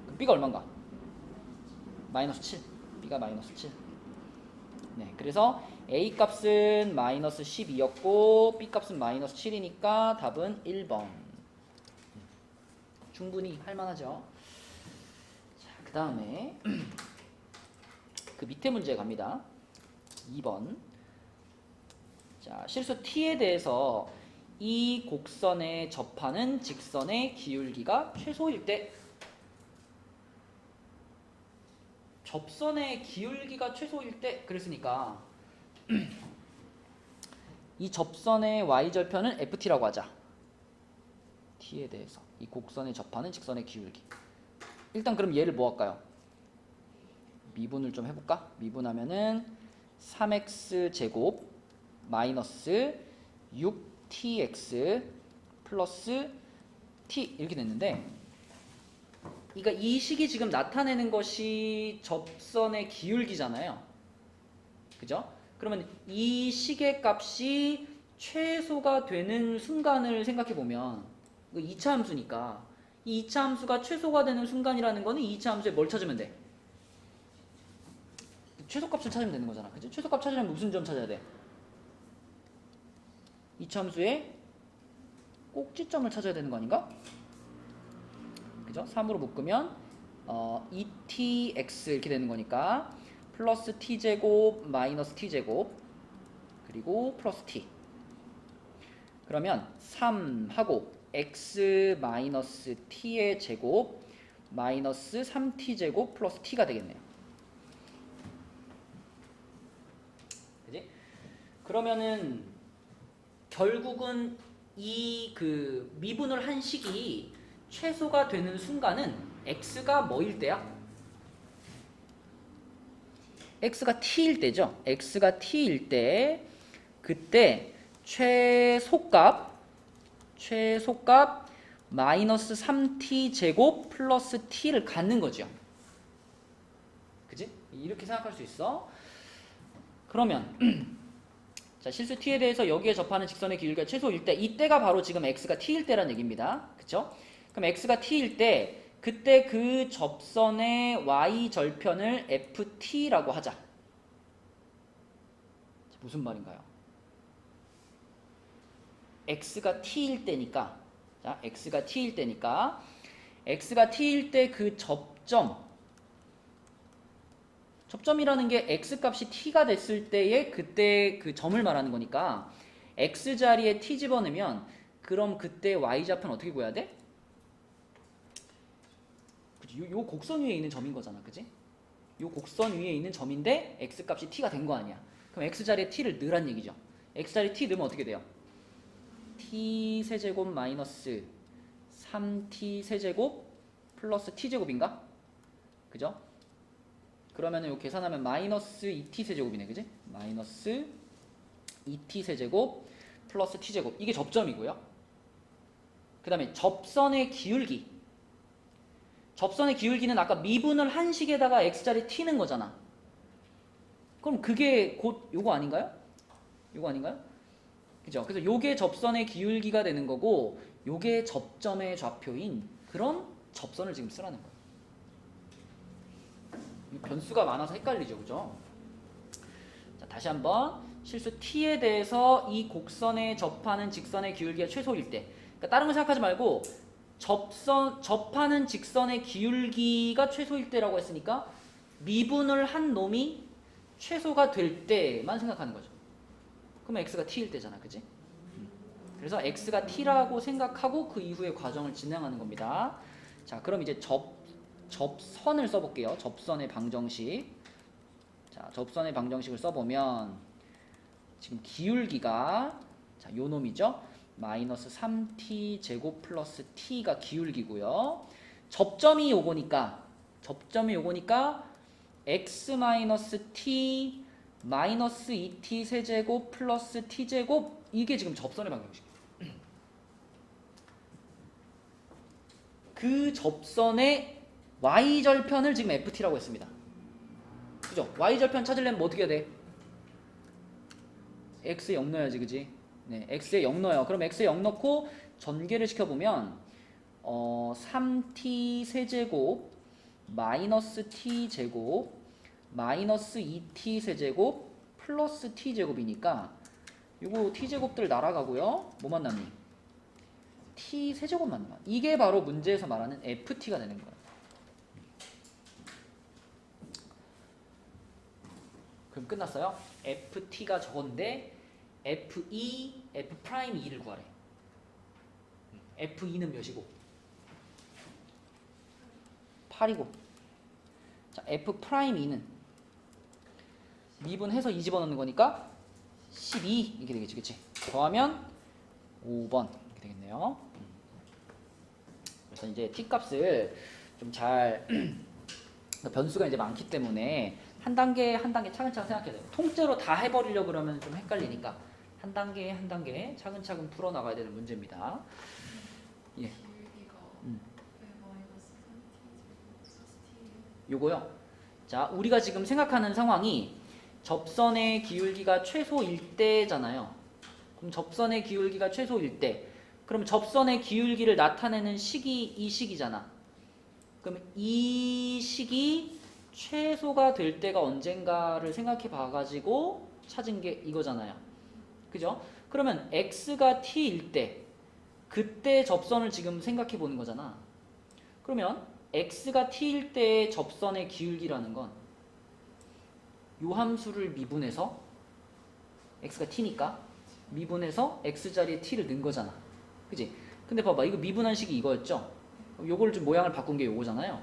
그럼 b가 얼마인가? 마이너스 7. b가 마이너스 7. 네, 그래서 a 값은 마이너스 12였고 b 값은 마이너스 7이니까 답은 1번. 충분히 할만하죠. 자, 그 다음에 그 밑에 문제 갑니다. 2번. 자, 실수 t에 대해서 이 곡선에 접하는 직선의 기울기가 최소일 때 접선의 기울기가 최소일 때 그랬으니까 이 접선의 y절편은 ft라고 하자. t에 대해서 이 곡선에 접하는 직선의 기울기. 일단 그럼 얘를 뭐 할까요? 미분을 좀 해볼까? 미분하면은 3x 제곱 마이너스 6tx 플러스 t 이렇게 됐는데 그러니까 이 식이 지금 나타내는 것이 접선의 기울기잖아요. 그죠? 그러면 이 식의 값이 최소가 되는 순간을 생각해 보면 2차 함수니까 이 2차 함수가 최소가 되는 순간이라는 거는 2차 함수에 뭘 찾으면 돼? 최소값을 찾으면 되는 거잖아. 그죠? 최소값 찾으려면 무슨 점 찾아야 돼? 2차 함수의 꼭지점을 찾아야 되는 거 아닌가? 그죠? 3으로 묶으면 2tx 이렇게 되는 거니까 플러스 t제곱 마이너스 t제곱 그리고 플러스 t. 그러면 3하고 x 마이너스 t의 제곱 마이너스 3t제곱 플러스 t가 되겠네요. 그지? 그러면은 결국은 이 그 미분을 한 식이 최소가 되는 순간은 x가 뭐일 때야? x가 t일 때죠. x가 t일 때 그때 최소값 마이너스 3t 제곱 플러스 t를 갖는 거죠. 그지? 이렇게 생각할 수 있어. 그러면 자, 실수 t에 대해서 여기에 접하는 직선의 기울기가 최소일 때 이때가 바로 지금 x가 t일 때라는 얘기입니다. 그쵸? 그럼 x가 t일 때 그때 그 접선의 y절편을 ft라고 하자. 무슨 말인가요? x가 t일 때니까 자, x가 t일 때니까 x가 t일 때 그 접점이라는 게 x값이 t가 됐을 때의 그때 그 점을 말하는 거니까 x자리에 t 집어넣으면 그럼 그때 y좌편 어떻게 구해야 돼? 그치? 요 곡선 위에 있는 점인 거잖아. 그지? 요 곡선 위에 있는 점인데 x값이 t가 된 거 아니야. 그럼 x자리에 t를 넣으란 얘기죠. x자리에 t 넣으면 어떻게 돼요? t 세제곱 마이너스 3t 세제곱 플러스 t제곱인가? 그죠? 그러면은 요 계산하면 마이너스 2t 세제곱이네. 그지? 마이너스 2t 세제곱 플러스 t제곱. 이게 접점이고요. 그 다음에 접선의 기울기. 접선의 기울기는 아까 미분을 한 식에다가 x자리 t는 거잖아. 그럼 그게 곧 요거 아닌가요? 요거 아닌가요? 그죠? 그래서 요게 접선의 기울기가 되는 거고 요게 접점의 좌표인 그런 접선을 지금 쓰라는 거예요. 변수가 많아서 헷갈리죠. 그죠? 자, 다시 한번 실수 t에 대해서 이 곡선에 접하는 직선의 기울기가 최소일 때 그러니까 다른 거 생각하지 말고 접하는 직선의 기울기가 최소일 때라고 했으니까 미분을 한 놈이 최소가 될 때만 생각하는 거죠. 그러면 x가 t일 때잖아, 그지? 그래서 x가 t라고 생각하고 그 이후의 과정을 진행하는 겁니다. 자, 그럼 이제 접선을 써볼게요. 접선의 방정식. 자, 접선의 방정식을 써보면 지금 기울기가 자, 요 놈이죠. 마이너스 3t 제곱 플러스 t가 기울기고요. 접점이 요거니까 x 마이너스 t 마이너스 2t 세제곱 플러스 t제곱 이게 지금 접선의 방정식. 그 접선의 y절편을 지금 ft라고 했습니다. 그죠? y절편 찾으려면 뭐 어떻게 해야 돼? x에 0 넣어야지, 그지? 네, x에 0 넣어요. 그럼 x에 0 넣고 전개를 시켜보면 3t 세제곱 마이너스 t제곱 마이너스 2t 세제곱 플러스 t제곱이니까 요거 t제곱들 날아가고요. 뭐만 남니? t 세제곱만 남아. 이게 바로 문제에서 말하는 ft가 되는 거예요. 그럼 끝났어요. ft가 저건데 f2, f'2를 구하래. f2는 몇이고? 8이고. 자, f'2는 미분해서 2 집어넣는 거니까 12 이렇게 되겠지, 그치? 더하면 5번 이렇게 되겠네요. 그래서 이제 t 값을 좀 잘 변수가 이제 많기 때문에 한 단계 한 단계 차근차근 생각해야 돼요. 통째로 다 해버리려고 그러면 좀 헷갈리니까 한 단계 한 단계 차근차근 풀어 나가야 되는 문제입니다. 예. 요거요. 자, 우리가 지금 생각하는 상황이 접선의 기울기가 최소일 때잖아요. 그럼 접선의 기울기가 최소일 때, 그럼 접선의 기울기를 나타내는 식이 이 식이잖아. 그럼 이 식이 최소가 될 때가 언젠가를 생각해 봐가지고 찾은 게 이거잖아요. 그죠? 그러면 x가 t일 때 그때 접선을 지금 생각해 보는 거잖아. 그러면 x가 t일 때의 접선의 기울기라는 건 요 함수를 미분해서 x가 t니까 미분해서 x자리에 t를 넣은 거잖아. 그지? 근데 봐봐, 이거 미분한 식이 이거였죠? 요걸 좀 모양을 바꾼 게 요거잖아요.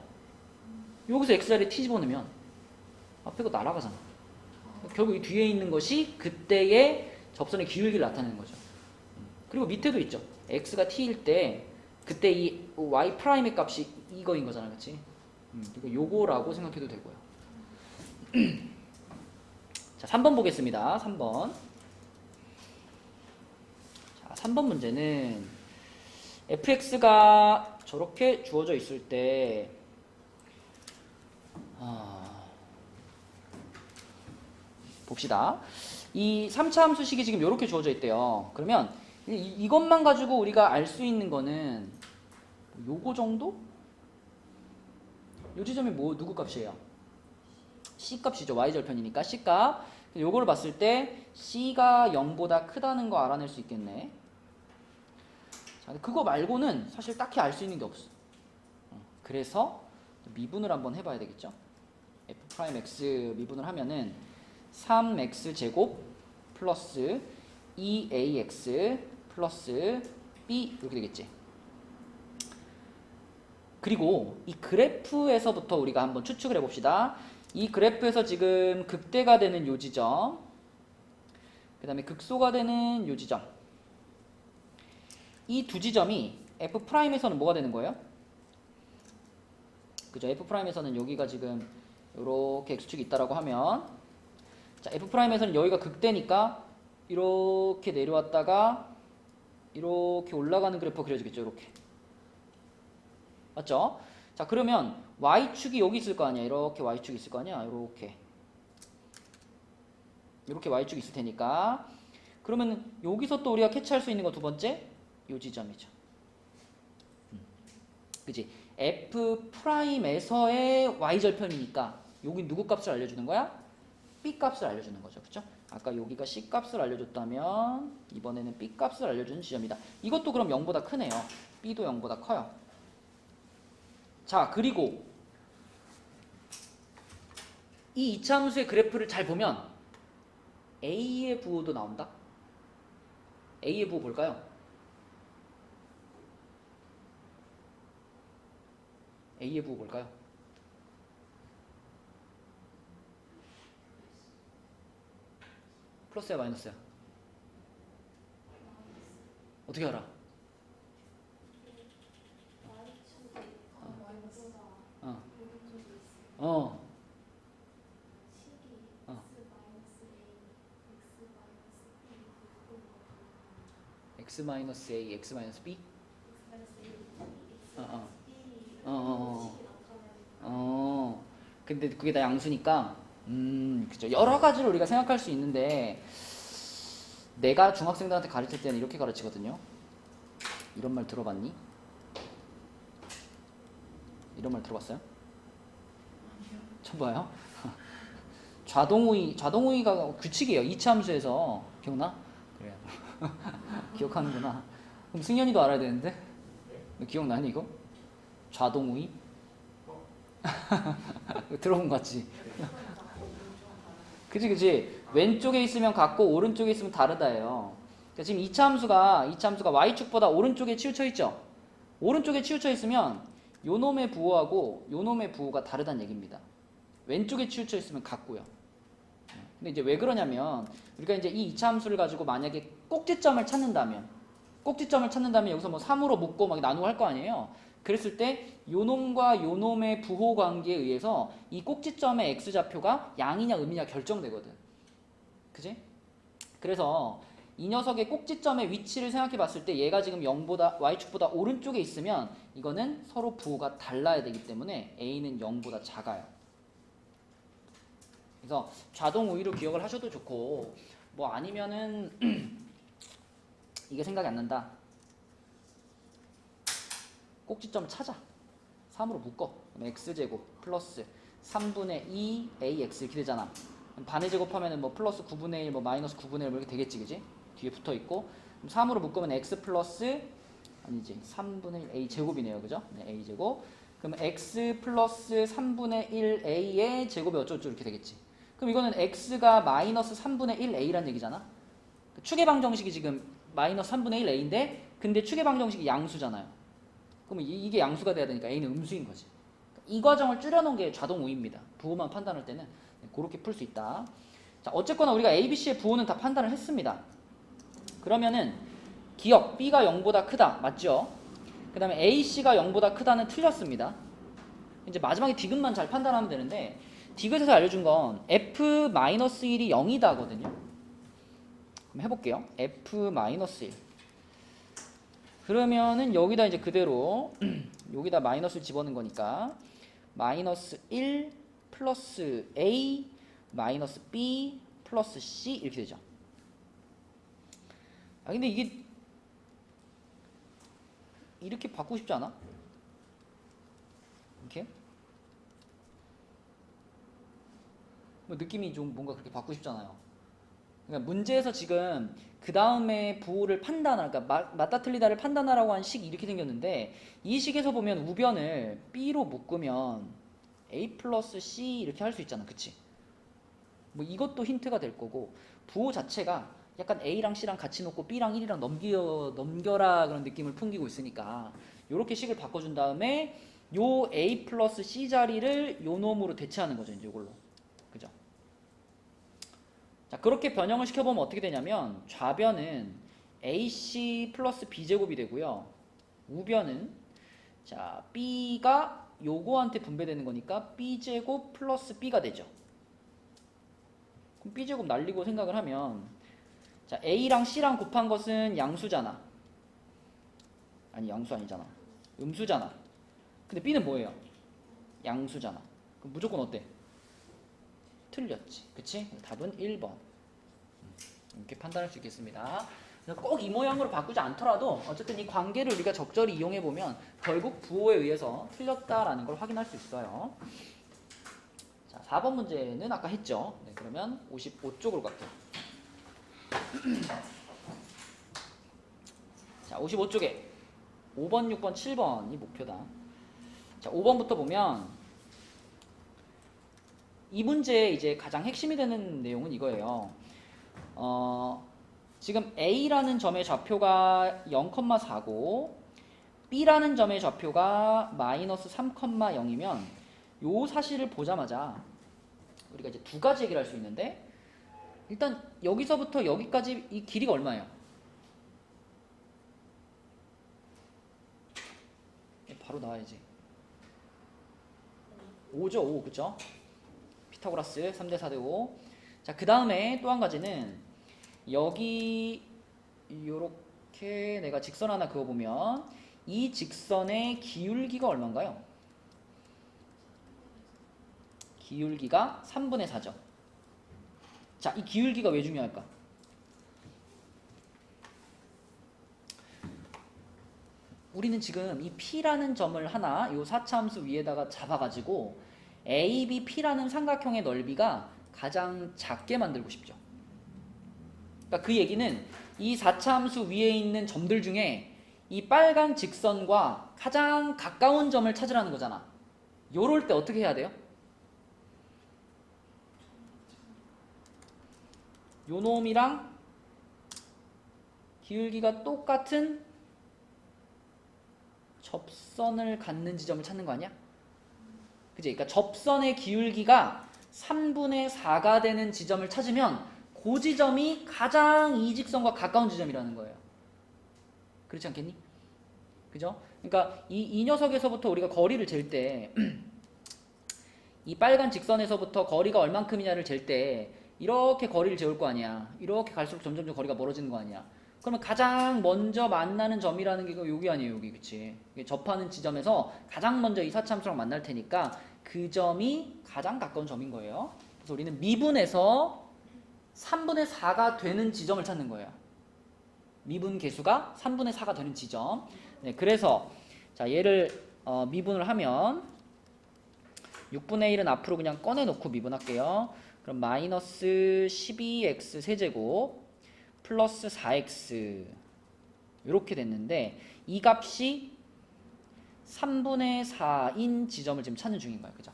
여기서 x자리에 t 집어넣으면 앞에 거 날아가잖아. 결국 이 뒤에 있는 것이 그때의 접선의 기울기를 나타내는 거죠. 그리고 밑에도 있죠. x가 t일 때 그때 이 y''의 값이 이거인 거잖아, 그치? 이거 요거라고 생각해도 되고요. 자, 3번 보겠습니다. 3번. 자, 3번 문제는 fx가 저렇게 주어져 있을 때 봅시다. 이 3차 함수식이 지금 이렇게 주어져 있대요. 그러면 이것만 가지고 우리가 알 수 있는 거는 요거 정도? 요 지점이 뭐 누구 값이에요? c 값이죠. y절편이니까 c 값. 요거를 봤을 때 c가 0보다 크다는 거 알아낼 수 있겠네. 자, 그거 말고는 사실 딱히 알 수 있는 게 없어. 그래서 미분을 한번 해봐야 되겠죠. f'x 미분을 하면은 3x 제곱 플러스 2ax 플러스 b 이렇게 되겠지. 그리고 이 그래프에서부터 우리가 한번 추측을 해봅시다. 이 그래프에서 지금 극대가 되는 요 지점, 그 다음에 극소가 되는 요 지점, 이 두 지점이 f'에서는 뭐가 되는 거예요? 그죠? f'에서는 여기가 지금 이렇게 x축이 있다라고 하면, 자, f'에서는 여기가 극대니까 이렇게 내려왔다가 이렇게 올라가는 그래프가 그려지겠죠, 이렇게. 맞죠? 자, 그러면 y축이 여기 있을 거 아니야. 이렇게 y축이 있을 거 아니야. 이렇게 y축이 있을 테니까. 그러면 여기서 또 우리가 캐치할 수 있는 거 두 번째, 요 지점이죠. 그치? f'에서의 y절편이니까 여기 누구 값을 알려주는 거야? b 값을 알려주는 거죠. 그쵸? 아까 여기가 c 값을 알려줬다면 이번에는 b 값을 알려주는 지점이다. 이것도 그럼 0보다 크네요. b도 0보다 커요. 자, 그리고 이 이차함수의 그래프를 잘 보면 A의 부호도 나온다. A의 부호 볼까요? A의 부호 볼까요? 플러스야 마이너스야? 어떻게 알아? 어. 어. 어. x-a, x-b? 어, 어. 어, 어, 어. 근데 그게 다 양수니까, 그죠. 여러 가지로 우리가 생각할 수 있는데, 내가 중학생들한테 가르칠 때는 이렇게 가르치거든요. 이런 말 들어봤니? 이런 말 들어봤어요? 처음 봐요? 좌동우위가 규칙이에요. 이차함수에서. 기억나? 그래요. 기억하는구나. 그럼 승현이도 알아야 되는데? 너 기억나니 이거? 좌동우위? 들어본 거 같지? 그치. 왼쪽에 있으면 같고 오른쪽에 있으면 다르다예요. 그러니까 지금 이차함수가 y축보다 오른쪽에 치우쳐 있죠? 오른쪽에 치우쳐 있으면 요놈의 부호하고 요놈의 부호가 다르다는 얘기입니다. 왼쪽에 치우쳐 있으면 같고요. 근데 이제 왜 그러냐면 우리가 이제 이 이차함수를 가지고 만약에 꼭지점을 찾는다면 여기서 뭐 3으로 묶고 막 나누고 할 거 아니에요. 그랬을 때 요놈과 요놈의 부호 관계에 의해서 이 꼭지점의 x좌표가 양이냐 음이냐 결정되거든. 그지? 그래서 이 녀석의 꼭지점의 위치를 생각해 봤을 때 얘가 지금 0보다 y축보다 오른쪽에 있으면 이거는 서로 부호가 달라야 되기 때문에 a는 0보다 작아요. 그래서 좌동 우위로 기억을 하셔도 좋고 뭐 아니면은 이게 생각이 안 난다. 꼭지점 찾아. 3으로 묶어. 그럼 x제곱 플러스 3분의 2 ax 이렇게 되잖아. 반의 제곱하면은 뭐 플러스 9분의 1, 뭐 마이너스 9분의 1 뭐 이렇게 되겠지, 그지? 뒤에 붙어 있고. 3으로 묶으면 x 플러스 아니지 3분의 1 a 제곱이네요, 그죠? 네, a 제곱. 그럼 x 플러스 3분의 1 a의 제곱이 어쩌고저쩌고 이렇게 되겠지. 그럼 이거는 x가 마이너스 3분의 1 a란 얘기잖아. 축의 방정식이 지금 마이너스 3분의 1 a인데 근데 축의 방정식이 양수잖아요. 그럼 이게 양수가 돼야 되니까 a는 음수인 거지. 이 과정을 줄여놓은 게 좌동 우위입니다. 부호만 판단할 때는 그렇게 풀 수 있다. 자, 어쨌거나 우리가 a, b, c의 부호는 다 판단을 했습니다. 그러면은 기억 b가 0보다 크다 맞죠? 그 다음에 a, c가 0보다 크다는 틀렸습니다. 이제 마지막에 디귿만 잘 판단하면 되는데 디귿에서 알려준 건 f-1이 0이다거든요. 그럼 해볼게요. f-1 그러면은 여기다 이제 그대로 여기다 마이너스를 집어넣은 거니까 마이너스 1 플러스 a 마이너스 b 플러스 c 이렇게 되죠. 아 근데 이게 이렇게 바꾸고 싶지 않아? 이렇게? 뭐 느낌이 좀 뭔가 그렇게 바꾸고 싶잖아요. 그러니까 문제에서 지금 그 다음에 부호를 판단하라, 그러니까 맞다 틀리다를 판단하라고 한 식이 이렇게 생겼는데 이 식에서 보면 우변을 b로 묶으면 a 플러스 c 이렇게 할 수 있잖아, 그치? 뭐 이것도 힌트가 될 거고 부호 자체가 약간 a랑 c랑 같이 놓고 b랑 1이랑 넘겨라 그런 느낌을 풍기고 있으니까 이렇게 식을 바꿔준 다음에 요 a 플러스 c 자리를 요 놈으로 대체하는 거죠, 이제 이걸로. 그죠? 자, 그렇게 변형을 시켜보면 어떻게 되냐면 좌변은 ac 플러스 b제곱이 되고요. 우변은 자 b가 요거한테 분배되는 거니까 b제곱 플러스 b가 되죠. 그럼 b제곱 날리고 생각을 하면 자 a랑 c랑 곱한 것은 양수잖아. 아니 양수 아니잖아. 음수잖아. 근데 b는 뭐예요? 양수잖아. 그럼 무조건 어때? 틀렸지. 그치? 답은 1번. 이렇게 판단할 수 있겠습니다. 꼭 이 모양으로 바꾸지 않더라도 어쨌든 이 관계를 우리가 적절히 이용해보면 결국 부호에 의해서 틀렸다라는 걸 확인할 수 있어요. 자, 4번 문제는 아까 했죠. 네, 그러면 55쪽으로 갈게요. 자, 55쪽에 5번, 6번, 7번이 목표다. 자, 5번부터 보면 이 문제의 이제 가장 핵심이 되는 내용은 이거예요. 지금 A라는 점의 좌표가 0,4고 B라는 점의 좌표가 마이너스 3,0이면 요 사실을 보자마자 우리가 이제 두 가지 얘기를 할 수 있는데, 일단 여기서부터 여기까지 이 길이가 얼마예요? 바로 나와야지. 5죠, 5. 그쵸? 피타고라스 3대 4대 5. 자, 그 다음에 또 한 가지는 여기 요렇게 내가 직선 하나 그어보면 이 직선의 기울기가 얼마인가요? 기울기가 3분의 4죠. 자, 이 기울기가 왜 중요할까? 우리는 지금 이 P라는 점을 하나 요 4차함수 위에다가 잡아가지고 ABP라는 삼각형의 넓이가 가장 작게 만들고 싶죠. 그러니까 그 얘기는 이 4차함수 위에 있는 점들 중에 이 빨간 직선과 가장 가까운 점을 찾으라는 거잖아. 요럴 때 어떻게 해야 돼요? 요 놈이랑 기울기가 똑같은 접선을 갖는 지점을 찾는 거 아니야? 그치? 그러니까 접선의 기울기가 3분의 4가 되는 지점을 찾으면 그 지점이 가장 이 직선과 가까운 지점이라는 거예요. 그렇지 않겠니? 그죠? 그러니까 이 녀석에서부터 우리가 거리를 잴 때 이 빨간 직선에서부터 거리가 얼만큼이냐를 잴 때 이렇게 거리를 재울 거 아니야. 이렇게 갈수록 점점 거리가 멀어지는 거 아니야. 그러면 가장 먼저 만나는 점이라는 게 여기 아니에요, 여기. 그치? 접하는 지점에서 가장 먼저 이 사차함수랑 만날 테니까 그 점이 가장 가까운 점인 거예요. 그래서 우리는 미분에서 3분의 4가 되는 지점을 찾는 거예요. 미분 계수가 3분의 4가 되는 지점. 네, 그래서 자, 얘를 미분을 하면 6분의 1은 앞으로 그냥 꺼내놓고 미분할게요. 그럼 마이너스 12x 세제곱 플러스 4x 이렇게 됐는데 이 값이 3분의 4인 지점을 지금 찾는 중인 거예요. 그죠?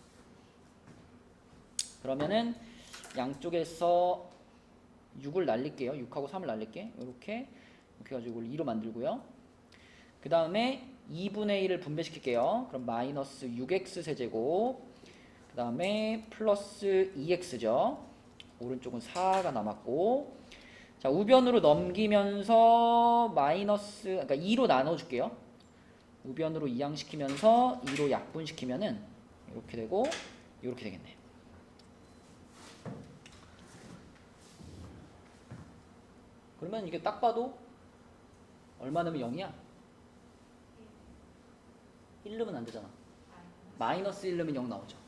그러면은 양쪽에서 6을 날릴게요. 6하고 3을 날릴게. 이렇게 해가지고 이걸 2로 만들고요. 그 다음에 2분의 1을 분배시킬게요. 그럼 마이너스 6x 세제곱 그 다음에 플러스 2x죠. 오른쪽은 4가 남았고, 자, 우변으로 넘기면서 마이너스, 그러니까 2로 나눠줄게요. 우변으로 이항시키면서 2로 약분시키면은 이렇게 되고 이렇게 되겠네. 그러면 이게 딱 봐도 얼마 넣으면 0이야? 1 넣으면 안 되잖아. 마이너스 1 넣으면 0 나오죠.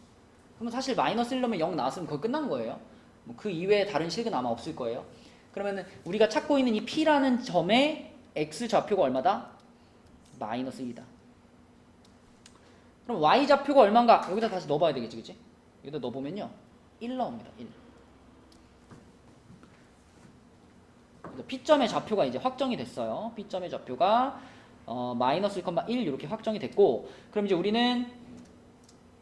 그러면 사실 마이너스 1 넣으면 0 나왔으면 그거 끝난 거예요. 뭐 그 이외에 다른 식은 아마 없을 거예요. 그러면 우리가 찾고 있는 이 P라는 점의 X 좌표가 얼마다? 마이너스 1이다. 그럼 Y 좌표가 얼마인가? 여기다 다시 넣어봐야 되겠지, 그치? 여기다 넣어보면요 1 나옵니다. 1. P점의 좌표가 이제 확정이 됐어요. P점의 좌표가 마이너스 1,1 이렇게 확정이 됐고, 그럼 이제 우리는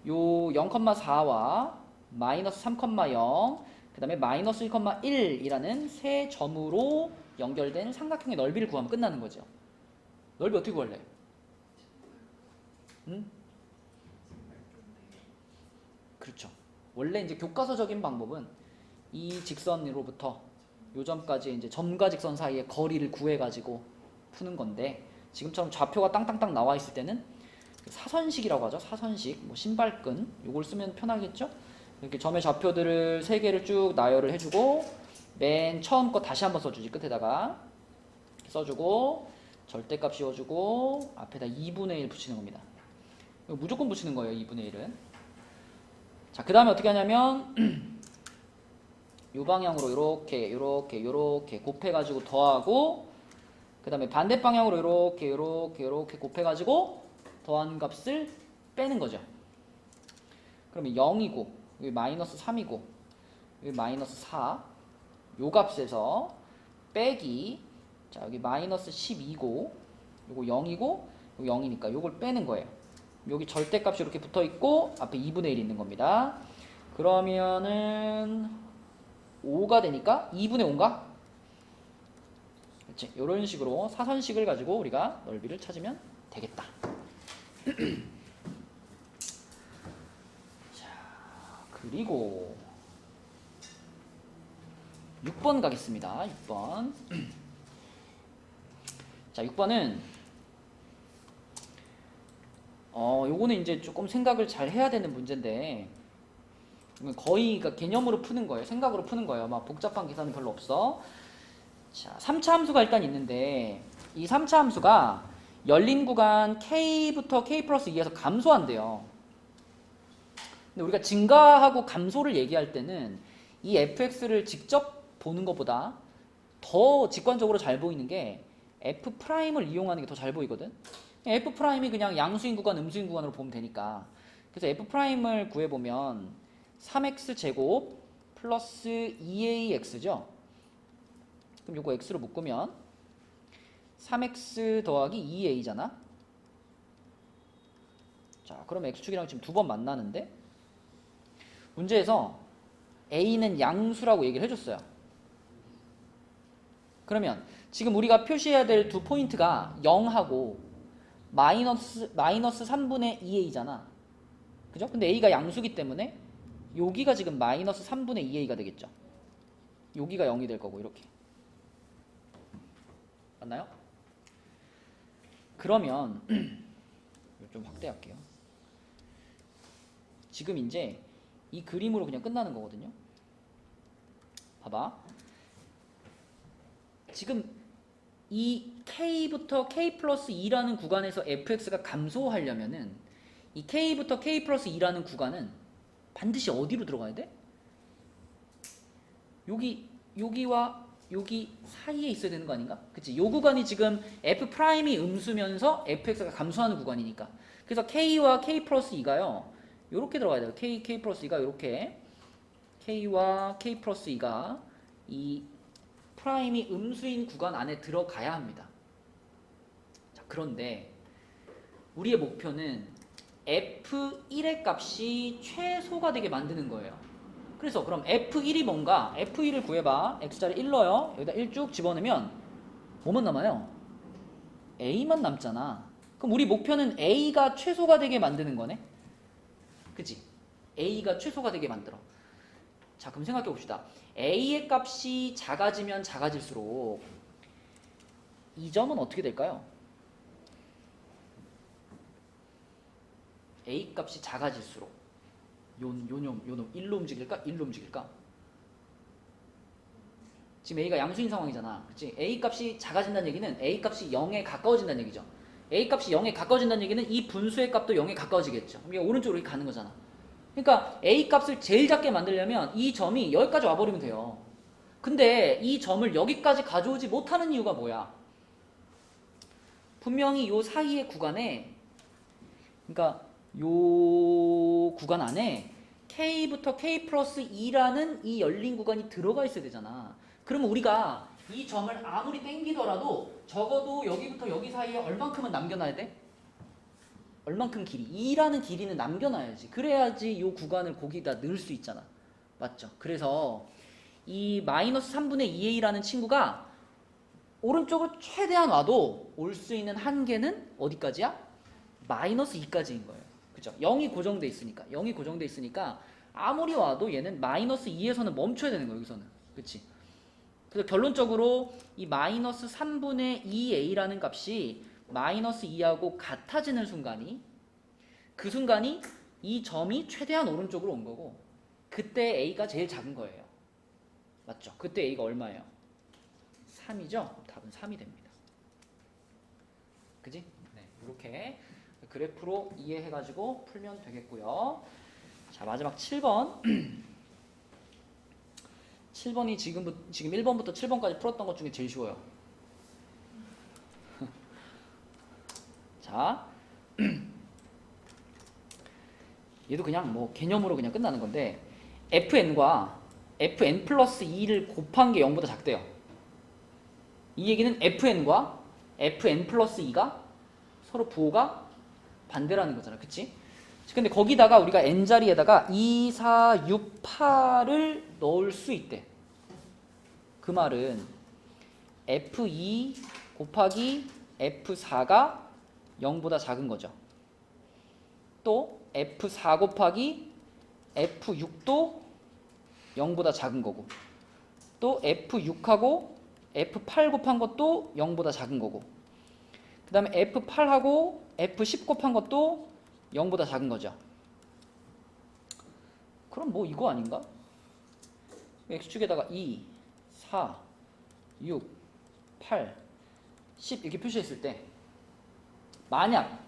요 0,4와 마이너스 3,0 그 다음에 마이너스 1,1이라는 세 점으로 연결된 삼각형의 넓이를 구하면 끝나는 거죠. 넓이 어떻게 구할래? 응? 그렇죠. 원래 이제 교과서적인 방법은 이 직선으로부터 요 점까지 이제 점과 직선 사이의 거리를 구해가지고 푸는 건데, 지금처럼 좌표가 땅땅땅 나와 있을 때는 사선식이라고 하죠. 사선식, 뭐 신발끈 요걸 쓰면 편하겠죠. 이렇게 점의 좌표들을 3개를 쭉 나열을 해주고 맨 처음 거 다시 한번 써주지. 끝에다가 써주고 절대값 씌워주고 앞에다 2분의 1 붙이는 겁니다. 이거 무조건 붙이는 거예요. 2분의 1은. 자, 그 다음에 어떻게 하냐면 이 방향으로 요렇게 곱해가지고 더하고, 그 다음에 반대 방향으로 요렇게 곱해가지고 더한 값을 빼는 거죠. 그러면 0이고 여기 마이너스 3이고 여기 마이너스 4, 요 값에서 빼기, 자 여기 마이너스 12고 요거 0이고 요거 0이니까 요걸 빼는 거예요. 여기 절대값이 이렇게 붙어있고 앞에 2분의 1이 있는 겁니다. 그러면은 5가 되니까 2분의 5인가? 그렇지. 이런 식으로 사선식을 가지고 우리가 넓이를 찾으면 되겠다. 자, 그리고 6번 가겠습니다. 6번. 자, 6번은 요거는 이제 조금 생각을 잘 해야 되는 문제인데 거의 그러니까 개념으로 푸는 거예요. 생각으로 푸는 거예요. 막 복잡한 계산은 별로 없어. 자, 3차 함수가 일단 있는데 이 3차 함수가 열린 구간 K부터 K 플러스 2에서 감소한대요. 근데 우리가 증가하고 감소를 얘기할 때는 이 fx를 직접 보는 것보다 더 직관적으로 잘 보이는 게 f'을 이용하는 게 더 잘 보이거든. f'이 그냥 양수인 구간, 음수인 구간으로 보면 되니까. 그래서 f'을 구해보면 3x 제곱 플러스 2ax죠. 그럼 요거 x로 묶으면 3x 더하기 2a잖아. 자, 그럼 x축이랑 지금 두 번 만나는데 문제에서 a는 양수라고 얘기를 해줬어요. 그러면 지금 우리가 표시해야 될 두 포인트가 0하고 마이너스 3분의 2a잖아. 그죠? 근데 a가 양수기 때문에 여기가 지금 마이너스 3분의 2a가 되겠죠. 여기가 0이 될 거고 이렇게. 맞나요? 그러면 좀 확대할게요. 지금 이제 이 그림으로 그냥 끝나는 거거든요. 봐봐. 지금 이 K부터 K 플러스 2라는 구간에서 fx가 감소하려면은 이 K부터 K 플러스 2라는 구간은 반드시 어디로 들어가야 돼? 여기와 여기 사이에 있어야 되는 거 아닌가? 그치? 요 구간이 지금 f'이 음수면서 fx가 감소하는 구간이니까. 그래서 K와 K 플러스 2가요. 요렇게 들어가야 돼요. K 플러스 2가 요렇게. K와 K 플러스 2가 이 프라임이 음수인 구간 안에 들어가야 합니다. 자, 그런데 우리의 목표는 f1의 값이 최소가 되게 만드는 거예요. 그래서 그럼 f1이 뭔가? f1을 구해봐. x자리 1 넣어요. 여기다 1 쭉 집어넣으면 뭐만 남아요? a만 남잖아. 그럼 우리 목표는 a가 최소가 되게 만드는 거네? 그치? a가 최소가 되게 만들어. 자, 그럼 생각해 봅시다. a의 값이 작아지면 작아질수록 이 점은 어떻게 될까요? a 값이 작아질수록 요놈 1로 움직일까? 1로 움직일까? 지금 a가 양수인 상황이잖아. 그치? a 값이 작아진다는 얘기는 a 값이 0에 가까워진다는 얘기죠. a 값이 0에 가까워진다는 얘기는 이 분수의 값도 0에 가까워지겠죠. 그럼 오른쪽으로 가는 거잖아. 그러니까 a 값을 제일 작게 만들려면 이 점이 여기까지 와버리면 돼요. 근데 이 점을 여기까지 가져오지 못하는 이유가 뭐야? 분명히 요 사이의 구간에, 그러니까 요 구간 안에 K부터 K 플러스 2라는 이 열린 구간이 들어가 있어야 되잖아. 그러면 우리가 이 점을 아무리 땡기더라도 적어도 여기부터 여기 사이에 얼만큼은 남겨놔야 돼? 얼만큼 길이? 2라는 길이는 남겨놔야지. 그래야지 이 구간을 거기다 넣을 수 있잖아. 맞죠? 그래서 이 마이너스 3분의 2a라는 친구가 오른쪽으로 최대한 와도 올 수 있는 한계는 어디까지야? 마이너스 2까지인 거예요. 그죠? 0이 고정돼 있으니까. 0이 고정돼 있으니까 아무리 와도 얘는 마이너스 2에서는 멈춰야 되는 거예요. 여기서는. 그치? 그래서 결론적으로 이 마이너스 3분의 2a라는 값이 마이너스 2하고 같아지는 순간이, 그 순간이 이 점이 최대한 오른쪽으로 온 거고, 그때 a가 제일 작은 거예요. 맞죠? 그때 a가 얼마예요? 3이죠? 답은 3이 됩니다. 그지? 네, 이렇게 그래프로 이해해가지고 풀면 되겠고요. 자, 마지막 7번. 7번이 지금 1번부터 7번까지 풀었던 것 중에 제일 쉬워요. 자, 얘도 그냥 뭐 개념으로 그냥 끝나는 건데, fn과 fn 플러스 2를 곱한 게 0보다 작대요. 이 얘기는 fn과 fn 플러스 2가 서로 부호가 반대라는 거잖아. 그치? 근데 거기다가 우리가 n자리에다가 2, 4, 6, 8을 넣을 수 있대. 그 말은 F2 곱하기 F4가 0보다 작은 거죠. 또 F4 곱하기 F6도 0보다 작은 거고, 또 F6하고 F8 곱한 것도 0보다 작은 거고, 그 다음에 F8하고 F10 곱한 것도 0보다 작은 거죠. 그럼 뭐 이거 아닌가? X축에다가 2, 4, 6, 8, 10 이렇게 표시했을 때 만약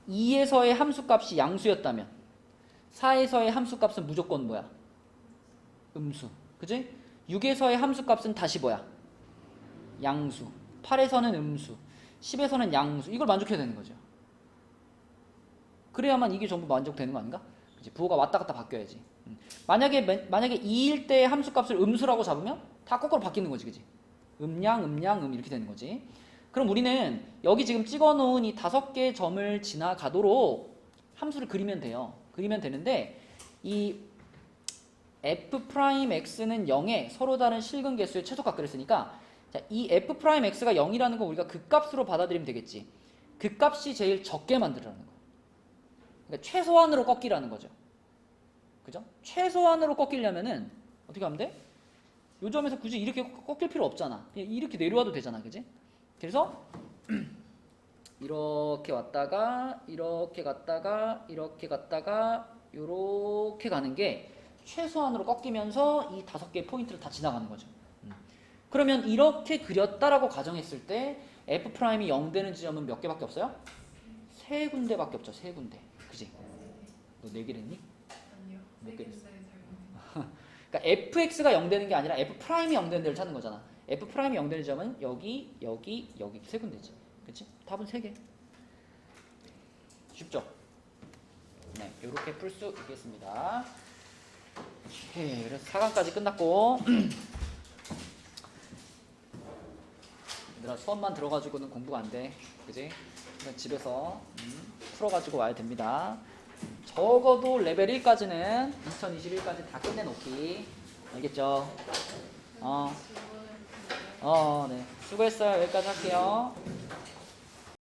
2에서의 함수값이 양수였다면 4에서의 함수값은 무조건 뭐야? 음수. 그지? 6에서의 함수값은 다시 뭐야? 양수. 8에서는 음수. 10에서는 양수. 이걸 만족해야 되는 거죠. 그래야만 이게 전부 만족되는 거 아닌가? 그치? 부호가 왔다 갔다 바뀌어야지. 만약에 2일 때 함수값을 음수라고 잡으면 다 거꾸로 바뀌는 거지. 그치? 음양 이렇게 되는 거지. 그럼 우리는 여기 지금 찍어놓은 이 5개의 점을 지나가도록 함수를 그리면 돼요. 그리면 되는데 이 f'x는 0에 서로 다른 실근 개수의 최소값 그랬으니까, 자, 이 f'x가 0이라는 거 우리가 극값으로 받아들이면 되겠지. 극값이 제일 적게 만들라는 거. 그러니까 최소한으로 꺾이라는 거죠. 그죠? 최소한으로 꺾이려면은 어떻게 하면 돼? 요 점에서 굳이 이렇게 꺾일 필요 없잖아. 이렇게 내려와도 되잖아. 그지? 그래서 이렇게 왔다가 이렇게 갔다가 이렇게 갔다가 요렇게 가는 게 최소한으로 꺾이면서 이 5개의 포인트를 다 지나가는 거죠. 그러면 이렇게 그렸다라고 가정했을 때 F'이 0 되는 지점은 몇 개밖에 없어요? 3군데밖에 없죠. 3군데. 그지? 너 4개를 했니? 아니요. 몇 개 했어? 네, 그러니까 fx가 0 되는 게 아니라 f'이 0 되는 데를 찾는 거잖아. f'이 0 되는 점은 여기, 여기, 여기 3군데지. 그치? 답은 3개. 쉽죠? 네, 이렇게 풀 수 있겠습니다. 오케이, 그래서 4강까지 끝났고 얘들아 수업만 들어가지고는 공부가 안 돼. 그지? 그러니까 집에서 풀어가지고 와야 됩니다. 적어도 레벨 1까지는 2021까지 다 끝내놓기. 알겠죠? 네. 수고했어요. 여기까지 할게요.